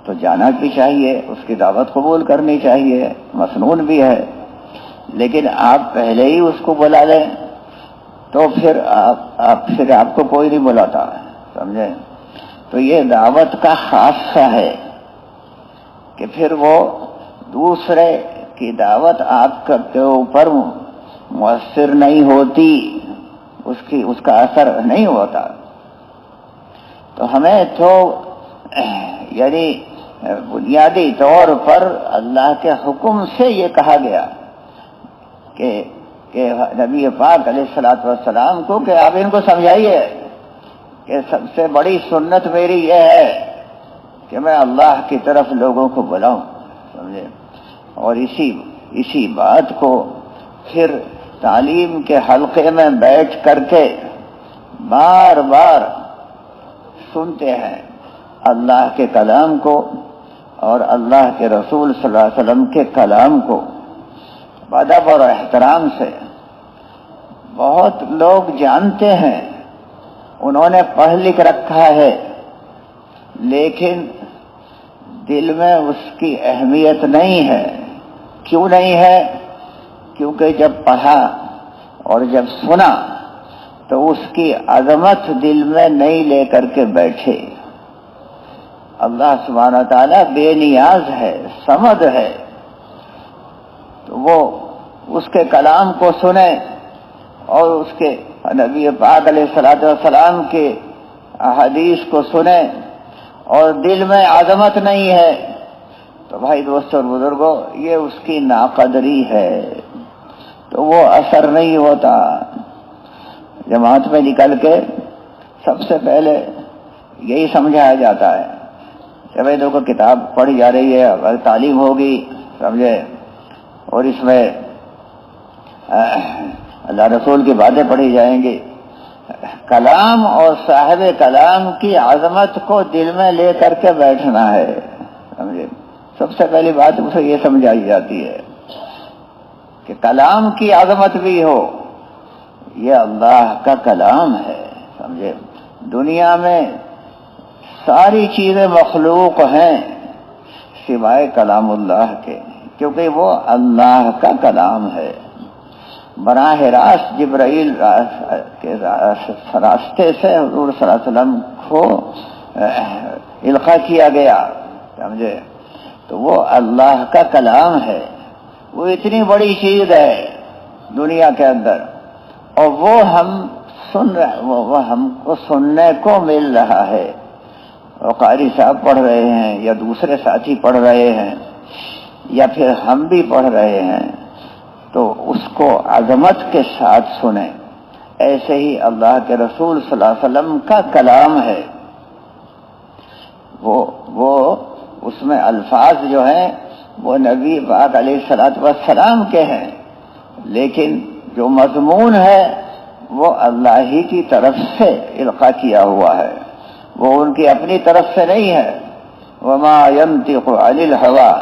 تو جانا بھی چاہیے، اس کی دعوت قبول کرنی چاہیے، مسنون بھی ہے. لیکن آپ پہلے ہی اس کو بلا لیں تو پھر آپ کو کوئی نہیں بلاتا. سمجھے؟ تو یہ دعوت کا خاصہ ہے کہ پھر وہ دوسرے کی دعوت آپ کے اوپر مؤثر نہیں ہوتی، اس کا اثر نہیں ہوتا۔ تو ہمیں تو یعنی بنیادی طور پر اللہ کے حکم سے یہ کہا گیا کہ نبی پاک علیہ الصلوۃ والسلام کو کہ آپ ان کو سمجھائیے کہ سب سے بڑی سنت میری یہ ہے کہ میں اللہ کی طرف لوگوں کو بلاؤں، سمجھے؟ اور اسی بات کو پھر تعلیم کے حلقے میں بیٹھ کر کے بار بار سنتے ہیں اللہ کے کلام کو اور اللہ کے رسول صلی اللہ علیہ وسلم کے کلام کو ادب اور احترام سے۔ بہت لوگ جانتے ہیں، انہوں نے پڑھ لکھ رکھا ہے، لیکن دل میں اس کی اہمیت نہیں ہے۔ کیوں نہیں ہے؟ کیونکہ جب پڑھا اور جب سنا تو اس کی عظمت دل میں نہیں لے کر کے بیٹھے۔ اللہ سبحانہ تعالیٰ بے نیاز ہے، صمد ہے، تو وہ اس کے کلام کو سنیں اور اس کے نبی پاک علیہ الصلوۃ والسلام کے احادیث کو سنیں اور دل میں عظمت نہیں ہے تو بھائی دوستوں اور بزرگوں، یہ اس کی ناقدری ہے، تو وہ اثر نہیں ہوتا۔ جماعت میں نکل کے سب سے پہلے یہی سمجھایا جاتا ہے کہ بھائی دیکھو کتاب پڑھی جا رہی ہے، اگر تعلیم ہوگی، سمجھے، اور اس میں اللہ رسول کی باتیں پڑھی جائیں گی، کلام اور صاحب کلام کی عظمت کو دل میں لے کر کے بیٹھنا ہے، سمجھے؟ سب سے پہلی بات اسے یہ سمجھائی جاتی ہے کہ کلام کی عظمت بھی ہو، یہ اللہ کا کلام ہے، سمجھے؟ دنیا میں ساری چیزیں مخلوق ہیں سوائے کلام اللہ کے، کیونکہ وہ اللہ کا کلام ہے۔ براہ راست جبرائیل کے راستے سے حضور صلی اللہ علیہ وسلم کو القاء کیا گیا، سمجھے؟ تو وہ اللہ کا کلام ہے، وہ اتنی بڑی چیز ہے دنیا کے اندر، اور وہ ہم سن رہے، وہ ہم کو سننے کو مل رہا ہے، اور قاری صاحب پڑھ رہے ہیں یا دوسرے ساتھی پڑھ رہے ہیں یا پھر ہم بھی پڑھ رہے ہیں، تو اس کو عظمت کے ساتھ سنیں۔ ایسے ہی اللہ کے رسول صلی اللہ علیہ وسلم کا کلام ہے، وہ اس میں الفاظ جو ہیں وہ نبی پاک علیہ الصلوۃ والسلام کے ہیں، لیکن جو مضمون ہے وہ اللہ ہی کی طرف سے القاء کیا ہوا ہے، وہ ان کی اپنی طرف سے نہیں ہے۔ وما ينطق عن الهوى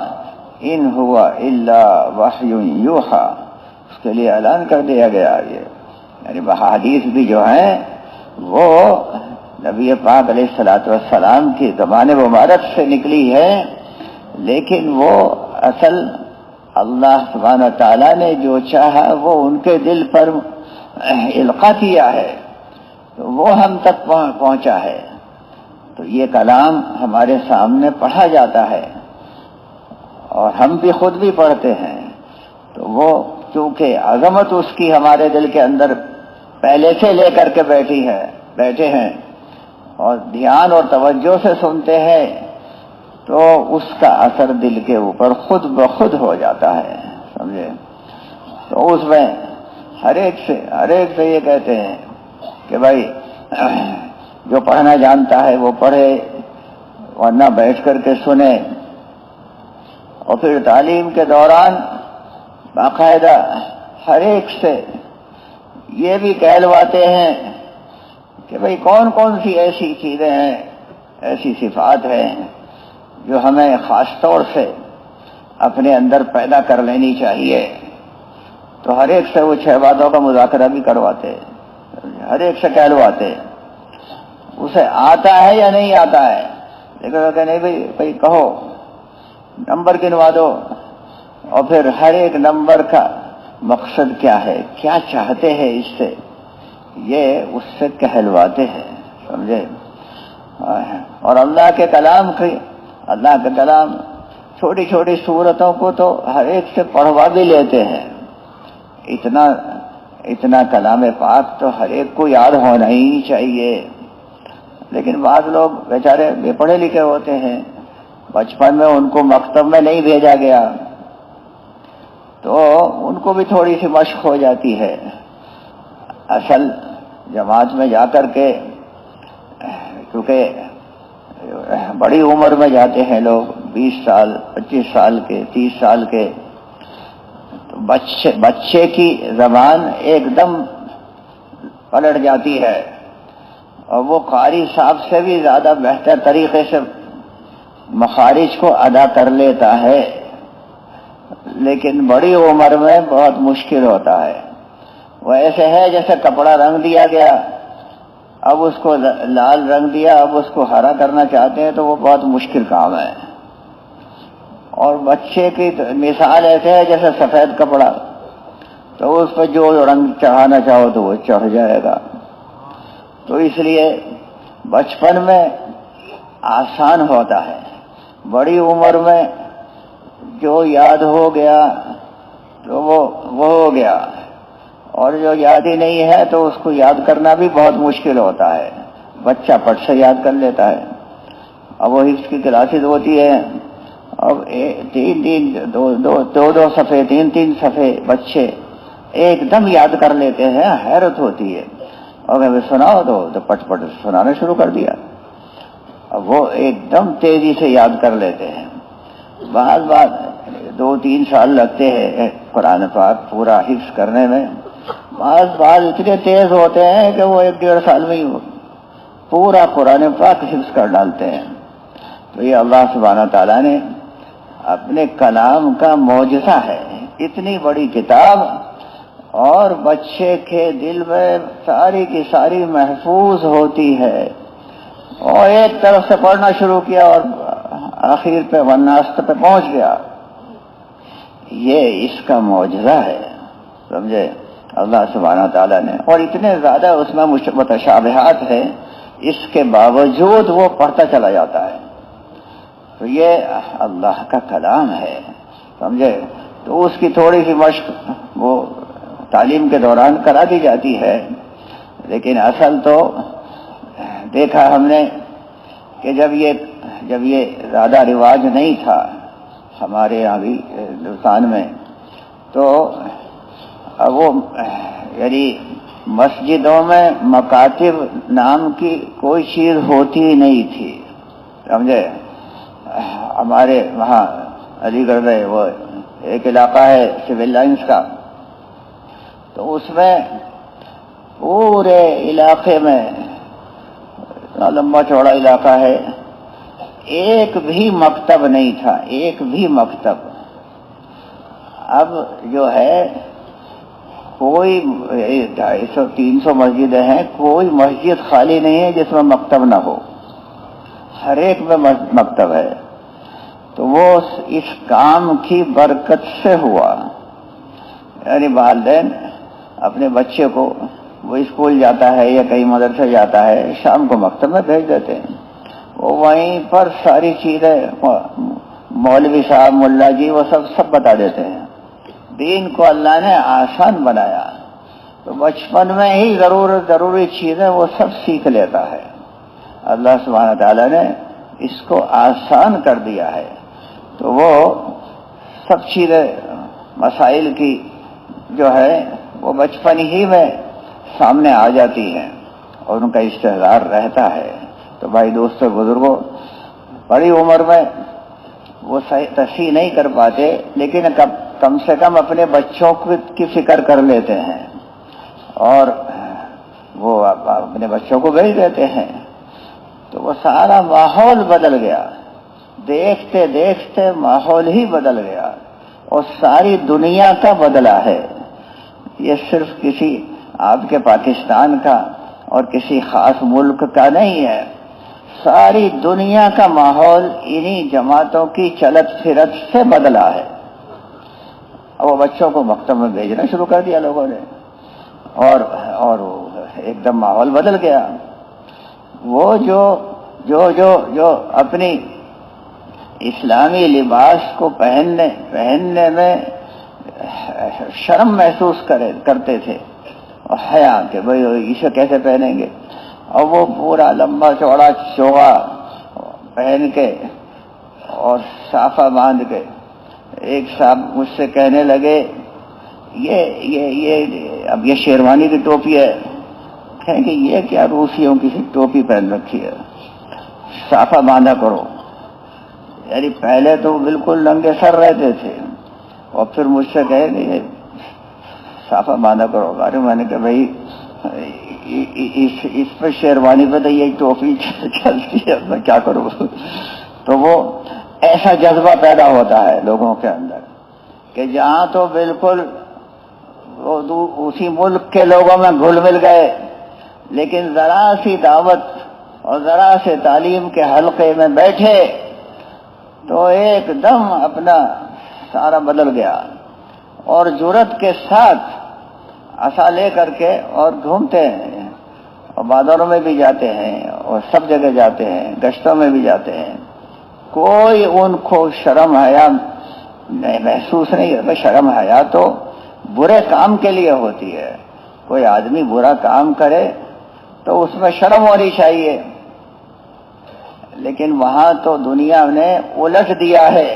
ان هو الا وحی یوحی، اس کے لیے اعلان کر دیا گیا۔ یہ یعنی حدیث بھی جو ہیں وہ نبی پاک علیہ الصلوۃ والسلام کی زبان مبارک سے نکلی ہے، لیکن وہ اصل اللہ سبحانہ تعالیٰ نے جو چاہا وہ ان کے دل پر القاء کیا ہے، تو وہ ہم تک پہنچا ہے۔ تو یہ کلام ہمارے سامنے پڑھا جاتا ہے اور ہم بھی خود بھی پڑھتے ہیں، تو وہ چونکہ عظمت اس کی ہمارے دل کے اندر پہلے سے لے کر کے بیٹھے ہیں اور دھیان اور توجہ سے سنتے ہیں، تو اس کا اثر دل کے اوپر خود بخود ہو جاتا ہے، سمجھے؟ تو اس میں ہر ایک سے یہ کہتے ہیں کہ بھائی جو پڑھنا جانتا ہے وہ پڑھے، ورنہ بیٹھ کر کے سنے، اور پھر تعلیم کے دوران باقاعدہ ہر ایک سے یہ بھی کہلواتے ہیں کہ بھئی کون کون سی ایسی چیزیں ہیں، ایسی صفات ہیں جو ہمیں خاص طور سے اپنے اندر پیدا کر لینی چاہیے۔ تو ہر ایک سے وہ 6 باتوں کا مذاکرہ بھی کرواتے، ہر ایک سے کہلواتے، اسے آتا ہے یا نہیں آتا ہے، لیکن کہ نہیں بھئی کہو، نمبر گنوا دو، اور پھر ہر ایک نمبر کا مقصد کیا ہے، کیا چاہتے ہیں اس سے، یہ اس سے کہلواتے ہیں، سمجھے؟ اور اللہ کے کلام چھوٹی چھوٹی صورتوں کو تو ہر ایک سے پڑھوا بھی لیتے ہیں. اتنا کلام پاک تو ہر ایک کو یاد ہونا ہی چاہیے. لیکن بعض لوگ بیچارے بے پڑھے لکھے ہوتے ہیں، بچپن میں ان کو مکتب میں نہیں بھیجا گیا تو ان کو بھی تھوڑی سی مشق ہو جاتی ہے. اصل جماعت میں جا کر کے، کیونکہ بڑی عمر میں جاتے ہیں لوگ، 20 سال 25 سال کے 30 سال کے، تو بچے کی زبان ایک دم پلٹ جاتی ہے اور وہ قاری صاحب سے بھی زیادہ بہتر طریقے سے مخارج کو ادا کر لیتا ہے. لیکن بڑی عمر میں بہت مشکل ہوتا ہے. وہ ایسے ہے جیسے کپڑا رنگ دیا گیا، اب اس کو لال رنگ دیا، اب اس کو ہرا کرنا چاہتے ہیں تو وہ بہت مشکل کام ہے. اور بچے کی مثال ایسے ہے جیسے سفید کپڑا، تو اس پہ جو رنگ چڑھانا چاہو تو وہ چڑھ جائے گا. تو اس لیے بچپن میں آسان ہوتا ہے، بڑی عمر میں جو یاد ہو گیا تو وہ ہو گیا، اور جو یاد ہی نہیں ہے تو اس کو یاد کرنا بھی بہت مشکل ہوتا ہے. بچہ پٹ سے یاد کر لیتا ہے. اب وہ حفظ کی کلاسز ہوتی ہے، اب دو صفحے 3 صفحے بچے ایک دم یاد کر لیتے ہیں. حیرت ہوتی ہے. اور اگر سناؤ تو پٹ سنانا شروع کر دیا. اب وہ ایک دم تیزی سے یاد کر لیتے ہیں. بعض 2-3 سال لگتے ہیں قرآن پاک پورا حفظ کرنے میں. بعض اتنے تیز ہوتے ہیں کہ وہ 1-1.5 سال میں ہی پورا قرآن پاک حفظ کر ڈالتے ہیں. تو یہ اللہ سبحانہ تعالیٰ نے اپنے کلام کا معجزہ ہے. اتنی بڑی کتاب اور بچے کے دل میں ساری کی ساری محفوظ ہوتی ہے، اور ایک طرف سے پڑھنا شروع کیا اور آخر پہ والناس پہ پہنچ گیا. یہ اس کا معجزہ ہے، سمجھے، اللہ سبحانہ تعالیٰ نے. اور اتنے زیادہ اس میں متشابہات ہیں، اس کے باوجود وہ پڑھتا چلا جاتا ہے. تو یہ اللہ کا کلام ہے، سمجھے. تو اس کی تھوڑی سی مشق وہ تعلیم کے دوران کرا دی جاتی ہے. لیکن اصل تو دیکھا ہم نے کہ جب یہ زیادہ رواج نہیں تھا ہمارے یہاں بھی ہندوستان میں، تو وہ یعنی مسجدوں میں مکاتب نام کی کوئی چیز ہوتی ہی نہیں تھی، سمجھے. ہمارے وہاں علی گڑھ میں وہ ایک علاقہ ہے سول لائنس کا، تو اس میں پورے علاقے میں لمبا چوڑا علاقہ ہے، ایک بھی مکتب نہیں تھا، ایک بھی مکتب. اب جو ہے کوئی 250-300 مسجدیں ہیں، کوئی مسجد خالی نہیں ہے جس میں مکتب نہ ہو، ہر ایک میں مکتب ہے. تو وہ اس کام کی برکت سے ہوا. یعنی والدین اپنے بچے کو، وہ اسکول جاتا ہے یا کہیں مدرسے جاتا ہے، شام کو مکتب میں بھیج دیتے ہیں. وہ وہیں پر ساری چیزیں مولوی صاحب، ملا جی، وہ سب بتا دیتے ہیں. دین کو اللہ نے آسان بنایا، تو بچپن میں ہی ضروری چیزیں وہ سب سیکھ لیتا ہے. اللہ سبحانہ تعالیٰ نے اس کو آسان کر دیا ہے. تو وہ سب چیزیں مسائل کی جو ہے وہ بچپن ہی میں سامنے آ جاتی ہیں اور ان کا استحضار رہتا ہے. تو بھائی دوستو بزرگوں، بڑی عمر میں وہ تصحیح نہیں کر پاتے، لیکن کم سے کم اپنے بچوں کی فکر کر لیتے ہیں اور وہ اپنے بچوں کو بھیج دیتے ہیں. تو وہ سارا ماحول بدل گیا، دیکھتے دیکھتے ماحول ہی بدل گیا اور ساری دنیا کا بدلا ہے. یہ صرف کسی آپ کے پاکستان کا اور کسی خاص ملک کا نہیں ہے، ساری دنیا کا ماحول انہی جماعتوں کی چلت پھرت سے بدلا ہے. اب وہ بچوں کو مکتب میں بھیجنا شروع کر دیا لوگوں نے، اور ایک دم ماحول بدل گیا. وہ جو جو اپنی اسلامی لباس کو پہننے میں شرم محسوس کرتے تھے اور حیا کہ بھئی اسے کیسے پہنیں گے، اور وہ پورا لمبا چوڑا چوغا پہن کے اور صافہ باندھ کے، ایک صاحب مجھ سے کہنے لگے اب یہ شیروانی کی ٹوپی ہے، کہیں کہ یہ کیا روسیوں کی ٹوپی پہن رکھی ہے، صافہ باندھا کرو۔ یعنی پہلے تو بالکل ننگے سر رہتے تھے اور پھر مجھ سے کہے کہ یہ صافہ باندھا کرو۔ ارے میں نے کہا بھائی اس پہ شیروانی پہ تو یہ ٹوپی چلتی ہے، میں کیا کروں؟ تو وہ ایسا جذبہ پیدا ہوتا ہے لوگوں کے اندر کہ جہاں تو بالکل اسی ملک کے لوگوں میں گھل مل گئے، لیکن ذرا سی دعوت اور ذرا سے تعلیم کے حلقے میں بیٹھے تو ایک دم اپنا سارا بدل گیا، اور جرأت کے ساتھ عصا لے کر کے اور گھومتے ہیں، اور بازاروں میں بھی جاتے ہیں اور سب جگہ جاتے ہیں، گشتوں میں بھی جاتے ہیں۔ کوئی ان کو شرم حیا محسوس نہیں ہوتا۔ شرم حیا تو برے کام کے لیے ہوتی ہے، کوئی آدمی برا کام کرے تو اس میں شرم ہونی چاہیے، لیکن وہاں تو دنیا نے الٹ دیا ہے،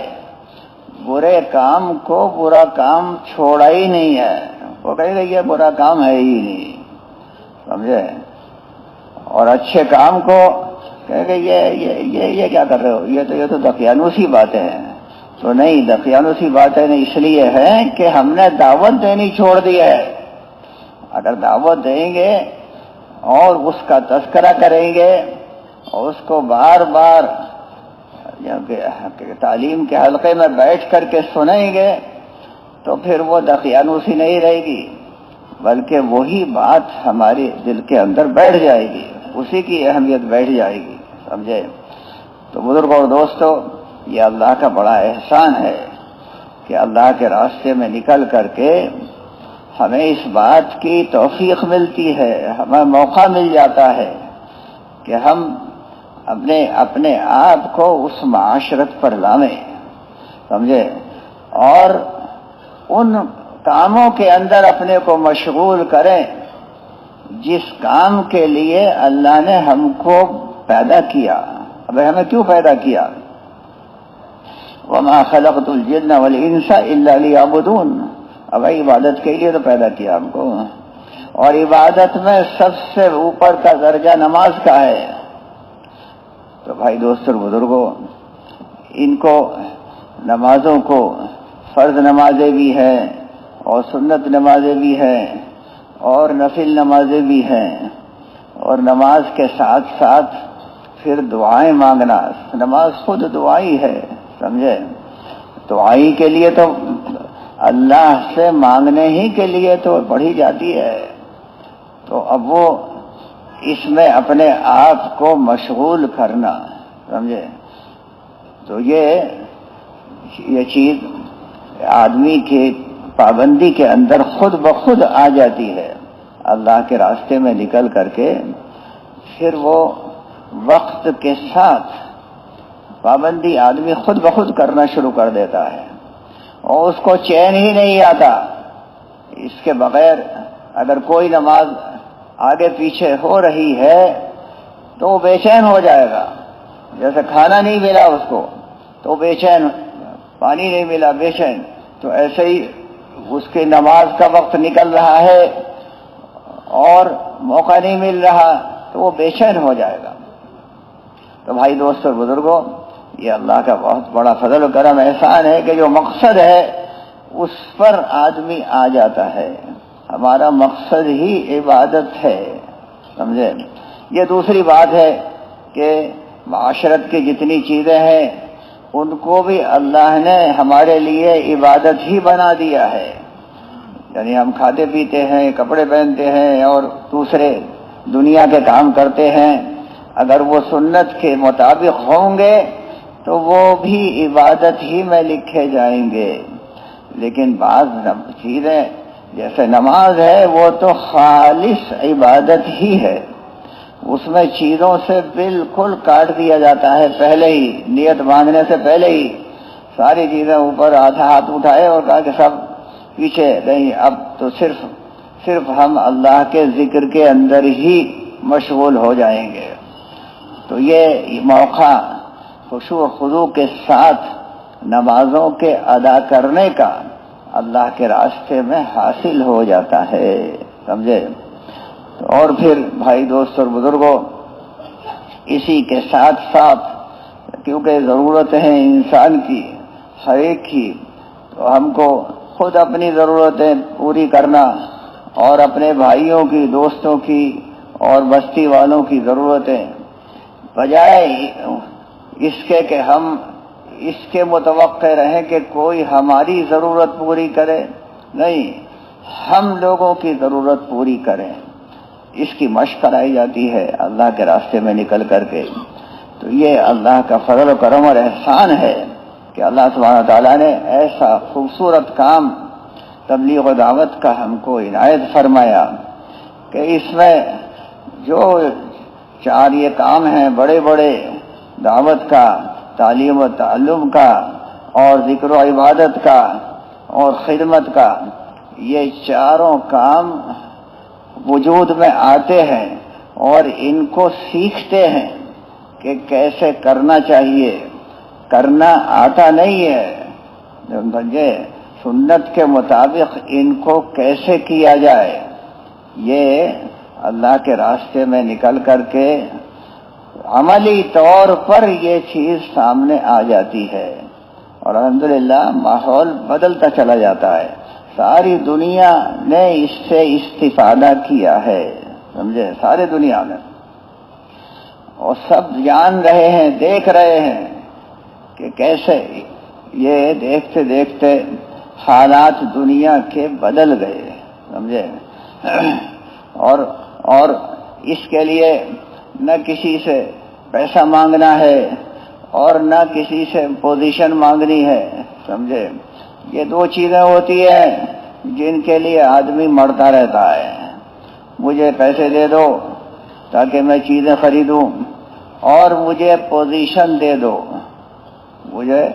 برے کام کو برا کام چھوڑا ہی نہیں ہے، وہ کہے گا یہ برا کام ہے ہی نہیں، سمجھے؟ اور اچھے کام کو کہے گا یہ کیا کر رہے ہو، یہ تو دقیانوسی باتیں ہیں۔ تو نہیں، دقیانوسی باتیں نہیں، اس لیے ہے کہ ہم نے دعوت دینی چھوڑ دی ہے۔ اگر دعوت دیں گے اور اس کا تذکرہ کریں گے اور اس کو بار بار تعلیم کے حلقے میں بیٹھ کر کے سنیں گے تو پھر وہ دقیانوسی نہیں رہے گی، بلکہ وہی بات ہمارے دل کے اندر بیٹھ جائے گی، اسی کی اہمیت بیٹھ جائے گی، سمجھے؟ تو بزرگوں اور دوستو، یہ اللہ کا بڑا احسان ہے کہ اللہ کے راستے میں نکل کر کے ہمیں اس بات کی توفیق ملتی ہے، ہمیں موقع مل جاتا ہے کہ ہم اپنے آپ کو اس معاشرت پر لائیں، سمجھے؟ اور ان کاموں کے اندر اپنے کو مشغول کریں جس کام کے لیے اللہ نے ہم کو پیدا کیا۔ اب ہمیں کیوں پیدا کیا؟ وَمَا خَلَقْتُ الْجِنَّ وَالْإِنسَ إِلَّا لِيَعْبُدُونَ، اب عبادت کے لیے تو پیدا کیا ہم کو، اور عبادت میں سب سے اوپر کا درجہ نماز کا ہے۔ تو بھائی دوستو اور بزرگوں، ان کو نمازوں کو فرض نمازیں بھی ہیں اور سنت نمازیں بھی ہیں اور نفل نمازیں بھی ہیں، اور نماز کے ساتھ ساتھ پھر دعائیں مانگنا، نماز خود دعائی ہے، سمجھے؟ دعائی کے لیے تو اللہ سے مانگنے ہی کے لیے تو پڑھی جاتی ہے، تو اب وہ اس میں اپنے آپ کو مشغول کرنا، سمجھے؟ تو یہ چیز آدمی کی پابندی کے اندر خود بخود آ جاتی ہے، اللہ کے راستے میں نکل کر کے پھر وہ وقت کے ساتھ پابندی آدمی خود بخود کرنا شروع کر دیتا ہے، اور اس کو چین ہی نہیں آتا۔ اس کے بغیر اگر کوئی نماز آگے پیچھے ہو رہی ہے تو وہ بے چین ہو جائے گا، جیسے کھانا نہیں ملا اس کو تو بے چین، پانی نہیں ملا بے چین، تو ایسے ہی اس کی نماز کا وقت نکل رہا ہے اور موقع نہیں مل رہا تو وہ بے چین ہو جائے گا۔ تو بھائی دوستو اور بزرگوں، یہ اللہ کا بہت بڑا فضل و کرم احسان ہے کہ جو مقصد ہے اس پر آدمی آ جاتا ہے۔ ہمارا مقصد ہی عبادت ہے، سمجھے؟ یہ دوسری بات ہے کہ معاشرت کی جتنی چیزیں ہیں ان کو بھی اللہ نے ہمارے لیے عبادت ہی بنا دیا ہے، یعنی ہم کھاتے پیتے ہیں، کپڑے پہنتے ہیں اور دوسرے دنیا کے کام کرتے ہیں، اگر وہ سنت کے مطابق ہوں گے تو وہ بھی عبادت ہی میں لکھے جائیں گے۔ لیکن بعض چیزیں جیسے نماز ہے وہ تو خالص عبادت ہی ہے، اس میں چیزوں سے بالکل کاٹ دیا جاتا ہے، پہلے ہی نیت باندھنے سے پہلے ہی ساری چیزیں اوپر، آدھا ہاتھ اٹھائے اور کہا کہ سب پیچھے نہیں، اب تو صرف ہم اللہ کے ذکر کے اندر ہی مشغول ہو جائیں گے۔ تو یہ موقع خشوع و خضوع کے ساتھ نمازوں کے ادا کرنے کا اللہ کے راستے میں حاصل ہو جاتا ہے، سمجھے؟ اور پھر بھائی دوست اور بزرگوں، اسی کے ساتھ ساتھ کیونکہ ضرورتیں ہیں انسان کی ہر ایک کی، تو ہم کو خود اپنی ضرورتیں پوری کرنا اور اپنے بھائیوں کی، دوستوں کی اور بستی والوں کی ضرورتیں، بجائے اس کے کہ ہم اس کے متوقع رہیں کہ کوئی ہماری ضرورت پوری کرے، نہیں، ہم لوگوں کی ضرورت پوری کریں، اس کی مشق کرائی جاتی ہے اللہ کے راستے میں نکل کر کے۔ تو یہ اللہ کا فضل و کرم اور احسان ہے کہ اللہ سبحانہ تعالیٰ نے ایسا خوبصورت کام تبلیغ و دعوت کا ہم کو عنایت فرمایا کہ اس میں جو چار یہ کام ہیں بڑے بڑے، دعوت کا، تعلیم و تعلم کا، اور ذکر و عبادت کا، اور خدمت کا، یہ چاروں کام وجود میں آتے ہیں اور ان کو سیکھتے ہیں کہ کیسے کرنا چاہیے، کرنا آتا نہیں ہے، سمجھے؟ سنت کے مطابق ان کو کیسے کیا جائے، یہ اللہ کے راستے میں نکل کر کے عملی طور پر یہ چیز سامنے آ جاتی ہے، اور الحمدللہ ماحول بدلتا چلا جاتا ہے، ساری دنیا نے اس سے استفادہ کیا ہے، سمجھے؟ سارے دنیا میں، اور سب جان رہے ہیں، دیکھ رہے ہیں کہ کیسے یہ دیکھتے دیکھتے حالات دنیا کے بدل گئے، سمجھے؟ اور اس کے لیے نہ کسی سے پیسہ مانگنا ہے اور نہ کسی سے پوزیشن مانگنی ہے، سمجھے؟ یہ دو چیزیں ہوتی ہیں جن کے لیے آدمی مرتا رہتا ہے، مجھے پیسے دے دو تاکہ میں چیزیں خریدوں، اور مجھے پوزیشن دے دو، مجھے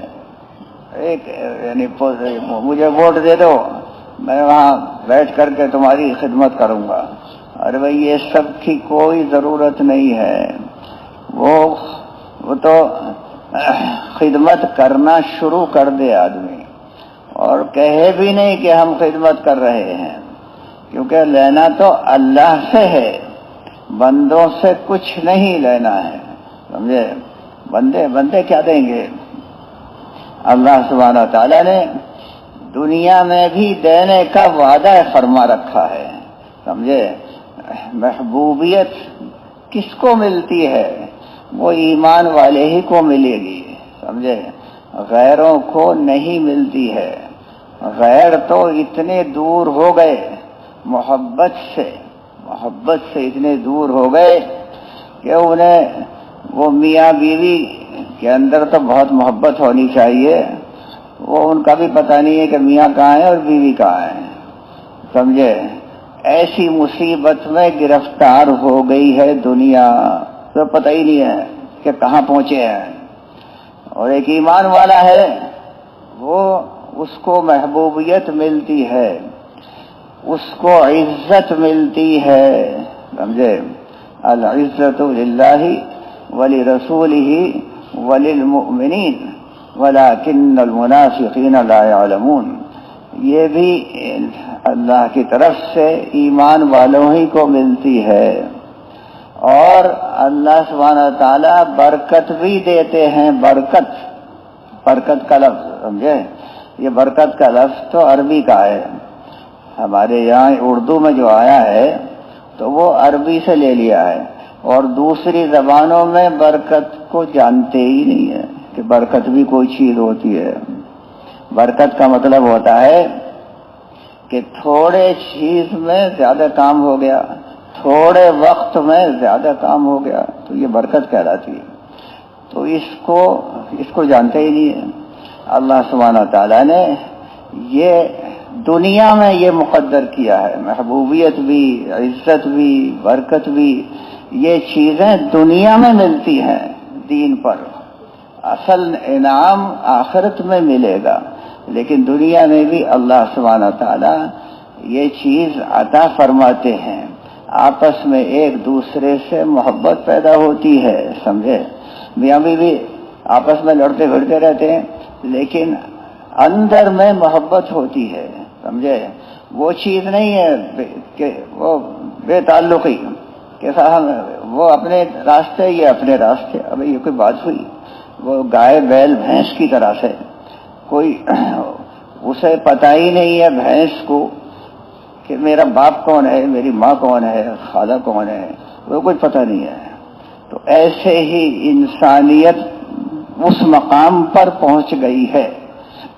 مجھے ووٹ دے دو، میں وہاں بیٹھ کر کے تمہاری خدمت کروں گا۔ ارے بھائی، یہ سب کی کوئی ضرورت نہیں ہے، وہ تو خدمت کرنا شروع کر دے آدمی، اور کہے بھی نہیں کہ ہم خدمت کر رہے ہیں، کیونکہ لینا تو اللہ سے ہے، بندوں سے کچھ نہیں لینا ہے، سمجھے؟ بندے کیا دیں گے؟ اللہ سبحانہ تعالیٰ نے دنیا میں بھی دینے کا وعدہ فرما رکھا ہے، سمجھے؟ محبوبیت کس کو ملتی ہے؟ وہ ایمان والے ہی کو ملے گی، سمجھے؟ غیروں کو نہیں ملتی ہے، غیر تو اتنے دور ہو گئے، محبت سے اتنے دور ہو گئے کہ انہیں وہ میاں بیوی کے اندر تو بہت محبت ہونی چاہیے، وہ ان کا بھی پتہ نہیں ہے کہ میاں کہاں ہے اور بیوی کہاں ہے، سمجھے؟ ایسی مصیبت میں گرفتار ہو گئی ہے دنیا، تو پتہ ہی نہیں ہے کہ کہاں پہنچے ہیں۔ اور ایک ایمان والا ہے، وہ اس کو محبوبیت ملتی ہے، اس کو عزت ملتی ہے، سمجھے؟ العزت للہ ولرسولہ وللمؤمنین ولکن المنافقین لا یعلمون، یہ بھی اللہ کی طرف سے ایمان والوں ہی کو ملتی ہے، اور اللہ سبحانہ تعالیٰ برکت بھی دیتے ہیں، برکت کا لفظ، سمجھے؟ یہ برکت کا لفظ تو عربی کا ہے، ہمارے یہاں اردو میں جو آیا ہے تو وہ عربی سے لے لیا ہے، اور دوسری زبانوں میں برکت کو جانتے ہی نہیں ہے کہ برکت بھی کوئی چیز ہوتی ہے۔ برکت کا مطلب ہوتا ہے کہ تھوڑے چیز میں زیادہ کام ہو گیا، تھوڑے وقت میں زیادہ کام ہو گیا، تو یہ برکت کہلاتی ہے۔ تو اس کو جانتے ہی نہیں ہے۔ اللہ سبحانہ تعالیٰ نے یہ دنیا میں یہ مقدر کیا ہے، محبوبیت بھی، عزت بھی، برکت بھی، یہ چیزیں دنیا میں ملتی ہیں دین پر، اصل انعام آخرت میں ملے گا، لیکن دنیا میں بھی اللہ سبحانہ تعالیٰ یہ چیز عطا فرماتے ہیں۔ آپس میں ایک دوسرے سے محبت پیدا ہوتی ہے، سمجھے؟ میاں بیوی آپس میں لڑتے بھڑتے رہتے ہیں لیکن اندر میں محبت ہوتی ہے، سمجھے؟ وہ چیز نہیں ہے کہ وہ بے تعلقی کہ وہ اپنے راستے یہ اپنے راستے۔ اب یہ کوئی بات ہوئی؟ وہ گائے بیل بھینس کی طرح سے، کوئی اسے پتہ ہی نہیں ہے بھینس کو کہ میرا باپ کون ہے، میری ماں کون ہے، خالہ کون ہے، وہ کچھ پتہ نہیں ہے۔ تو ایسے ہی انسانیت اس مقام پر پہنچ گئی ہے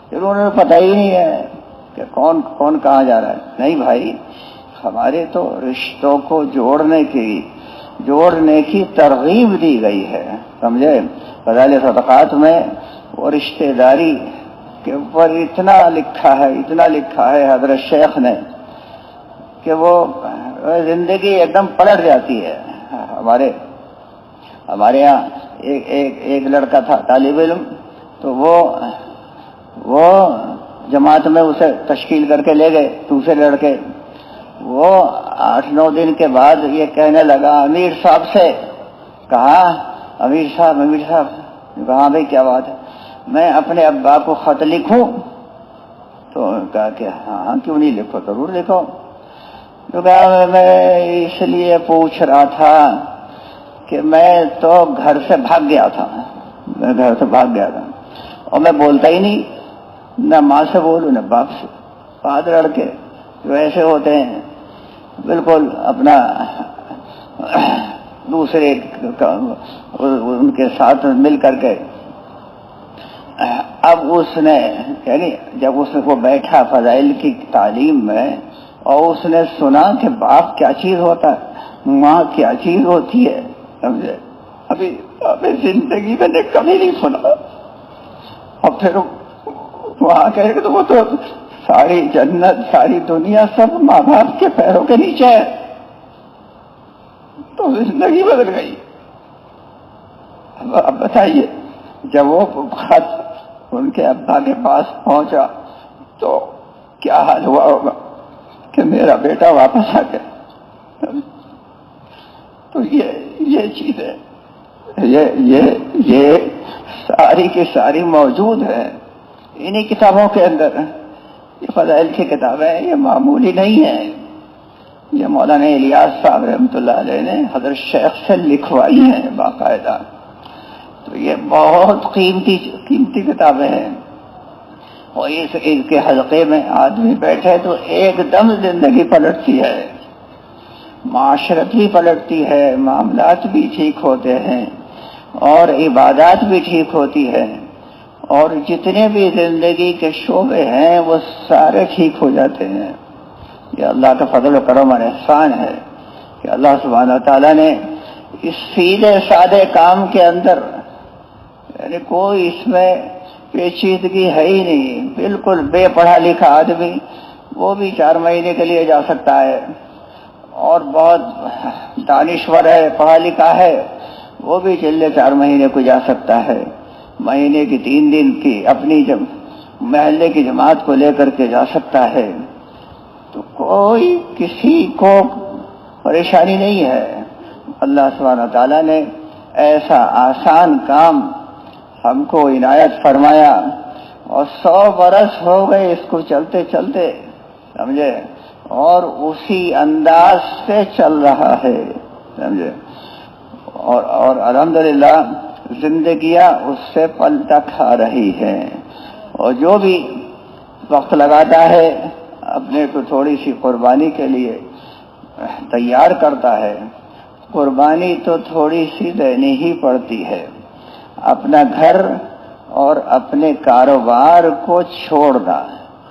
کہ انہیں پتہ ہی نہیں ہے کہ کون کون کہاں جا رہا ہے۔ نہیں بھائی، ہمارے تو رشتوں کو جوڑنے کی ترغیب دی گئی ہے، سمجھے؟ فضائل صدقات میں وہ رشتہ داری کے اوپر اتنا لکھا ہے حضرت شیخ نے کہ وہ زندگی ایک دم پلٹ جاتی ہے۔ ہمارے یہاں ایک لڑکا تھا طالب علم، تو وہ جماعت میں اسے تشکیل کر کے لے گئے دوسرے لڑکے۔ وہ 8-9 دن کے بعد یہ کہنے لگا امیر صاحب سے، کہا امیر صاحب کہا بھائی کیا بات ہے؟ میں اپنے ابا کو خط لکھوں؟ تو کہا کہ ہاں کیوں نہیں، لکھو، ضرور لکھو۔ تو کہا میں اس لیے پوچھ رہا تھا کہ میں تو گھر سے بھاگ گیا تھا اور میں بولتا ہی نہیں، نہ ماں سے بولوں نہ باپ سے۔ بعض لڑکے جو ایسے ہوتے ہیں بالکل اپنا دوسرے ان کے ساتھ مل کر کے، اب اس نے یعنی جب وہ بیٹھا فضائل کی تعلیم میں اور اس نے سنا کہ باپ کیا چیز ہوتا ہے، ماں کیا چیز ہوتی ہے، سمجھے؟ ابھی زندگی میں نے کبھی نہیں سنا۔ اور پھر وہاں کہے کہ وہ تو ساری جنت ساری دنیا سب ماں باپ کے پیروں کے نیچے ہے، تو زندگی بدل گئی۔ اب بتائیے، جب وہ خط ان کے ابا کے پاس پہنچا تو کیا حال ہوا ہوگا کہ میرا بیٹا واپس آ گیا۔ تو یہ چیزیں یہ ساری کی ساری موجود ہے انہی کتابوں کے اندر۔ یہ فضائل کی کتابیں یہ معمولی نہیں ہیں، یہ مولانا الیاس صاحب رحمۃ اللہ علیہ نے حضرت شیخ سے لکھوائی ہیں باقاعدہ۔ تو یہ بہت قیمتی کتابیں ہیں، اور اس کے حلقے میں آدمی بیٹھے تو ایک دم زندگی پلٹتی ہے، معاشرت بھی پلٹتی ہے، معاملات بھی ٹھیک ہوتے ہیں اور عبادات بھی ٹھیک ہوتی ہے، اور جتنے بھی زندگی کے شعبے ہیں وہ سارے ٹھیک ہو جاتے ہیں۔ یہ اللہ کا فضل و کرم اور احسان ہے کہ اللہ سبحانہ تعالیٰ نے اس سیدھے سادے کام کے اندر یعنی کوئی اس میں پیچیدگی ہے ہی نہیں۔ بالکل بے پڑھا لکھا آدمی وہ بھی 4 مہینے کے لیے جا سکتا ہے، اور بہت دانشور ہے پڑھا لکھا ہے وہ بھی چلے 4 مہینے کو جا سکتا ہے، مہینے کی 3 دن کی اپنی محلے کی جماعت کو لے کر کے جا سکتا ہے۔ تو کوئی کسی کو پریشانی نہیں ہے۔ اللہ سبحانہ تعالیٰ نے ایسا آسان کام ہم کو عنایت فرمایا، اور 100 برس ہو گئے اس کو چلتے چلتے، سمجھے؟ اور اسی انداز سے چل رہا ہے، سمجھے؟ اور الحمدللہ زندگیاں اس سے پلٹا کھا رہی ہیں، اور جو بھی وقت لگاتا ہے اپنے کو تھوڑی سی قربانی کے لیے تیار کرتا ہے۔ قربانی تو تھوڑی سی دینی ہی پڑتی ہے، اپنا گھر اور اپنے کاروبار کو چھوڑنا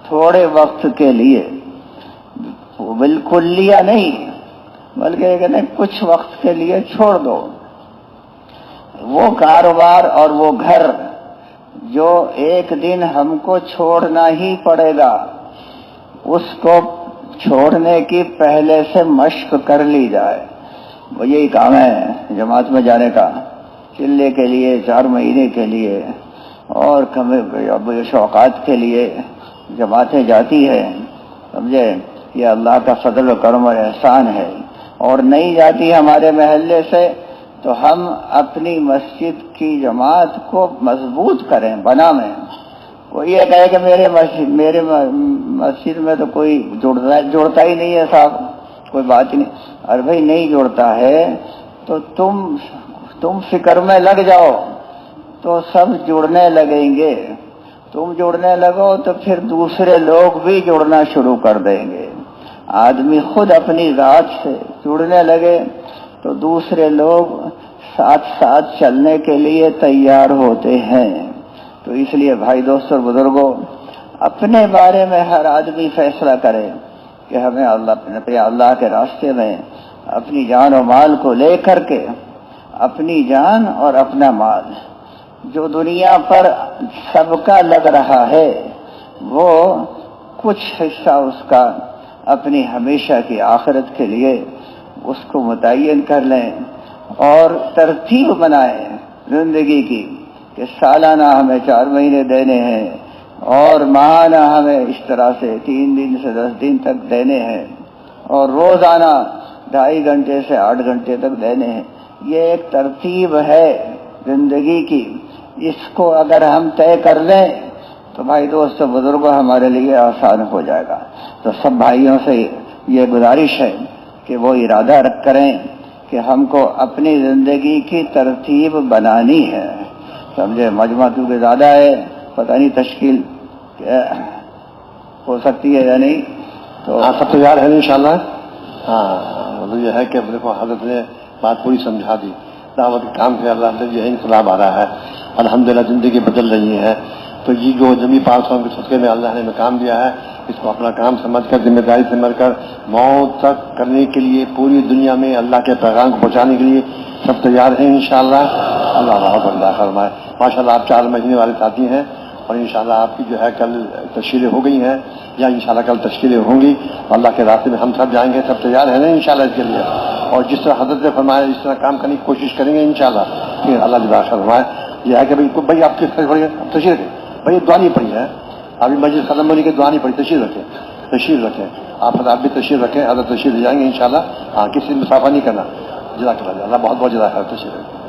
تھوڑے وقت کے لیے، بالکل لیا نہیں بلکہ کچھ وقت کے لیے چھوڑ دو۔ وہ کاروبار اور وہ گھر جو ایک دن ہم کو چھوڑنا ہی پڑے گا، اس کو چھوڑنے کی پہلے سے مشق کر لی جائے۔ وہ یہی کام ہے جماعت میں جانے کا، چلے کے لیے 4 مہینے کے لیے اور شوقات کے لیے جماعتیں جاتی ہیں، سمجھے؟ یہ اللہ کا فضل و کرم اور احسان ہے۔ اور نہیں جاتی ہمارے محلے سے تو ہم اپنی مسجد کی جماعت کو مضبوط کریں، بنائیں۔ وہ یہ کہے کہ میرے مسجد میں تو کوئی جوڑتا ہی نہیں ہے صاحب، کوئی بات ہی نہیں۔ اور بھائی نہیں جوڑتا ہے تو تم فکر میں لگ جاؤ تو سب جڑنے لگیں گے۔ تم جڑنے لگو تو پھر دوسرے لوگ بھی جڑنا شروع کر دیں گے۔ آدمی خود اپنی ذات سے جڑنے لگے تو دوسرے لوگ ساتھ ساتھ چلنے کے لیے تیار ہوتے ہیں۔ تو اس لیے بھائی دوستوں اور بزرگوں، اپنے بارے میں ہر آدمی فیصلہ کرے کہ ہمیں اللہ کے راستے میں اپنی جان و مال کو لے کر کے، اپنی جان اور اپنا مال جو دنیا پر سب کا لگ رہا ہے، وہ کچھ حصہ اس کا اپنی ہمیشہ کی آخرت کے لیے اس کو متعین کر لیں اور ترتیب بنائیں زندگی کی کہ سالانہ ہمیں 4 مہینے دینے ہیں اور ماہانہ ہمیں اس طرح سے 3 دن سے 10 دن تک دینے ہیں اور روزانہ 2.5 گھنٹے سے 8 گھنٹے تک دینے ہیں۔ یہ ایک ترتیب ہے زندگی کی، اس کو اگر ہم طے کر لیں تو بھائی دوستوں بزرگوں ہمارے لیے آسان ہو جائے گا۔ تو سب بھائیوں سے یہ گزارش ہے کہ وہ ارادہ رکھ کریں کہ ہم کو اپنی زندگی کی ترتیب بنانی ہے، سمجھے؟ مجمع کیونکہ زیادہ ہے، پتہ نہیں تشکیل ہو سکتی ہے یا نہیں، تو سب تیار ہے انشاءاللہ۔ مطلب یہ ہے کہ دیکھو حضرت نے بات پوری سمجھا دی، دعوت کے کام سے اللہ سے یہ انقلاب آ رہا ہے، الحمدللہ زندگی بدل رہی ہے۔ تو یہ جو جمی پارسوں کے صدقے میں اللہ نے ہمیں کام دیا ہے، اس کو اپنا کام سمجھ کر، ذمہ داری سمجھ کر موت تک کرنے کے لیے، پوری دنیا میں اللہ کے پیغام کو پہنچانے کے لیے سب تیار ہیں انشاءاللہ۔ اللہ بہت فرمائے۔ ماشاءاللہ آپ 4 مہینے والے ساتھی ہیں اور انشاءاللہ آپ کی جو ہے کل تشکیلیں ہو گئی ہیں یا انشاءاللہ کل تشکیلیں ہوں گی، اللہ کے راستے میں ہم سب جائیں گے، سب تیار ہیں نا انشاءاللہ اس کے لیے۔ اور جس طرح حضرت نے فرمایا اس طرح کام کرنے کی کوشش کریں گے انشاءاللہ۔ پھر اللہ جزاک فرمائے۔ یہ ہے کہ بھائی آپ کی تشریف رکھیں، بھائی دعا نہیں پڑھی ہے ابھی، مجلس ختم ہونے کی دعا نہیں پڑھی، تشریف رکھیں آپ بھی تشریف رکھیں، حضرت تشریف لے جائیں گے انشاءاللہ۔ کسی مسافہ نہیں کرنا۔ جزاک اللہ، اللہ بہت بہت جزاک اللہ، تشریف رکھیں۔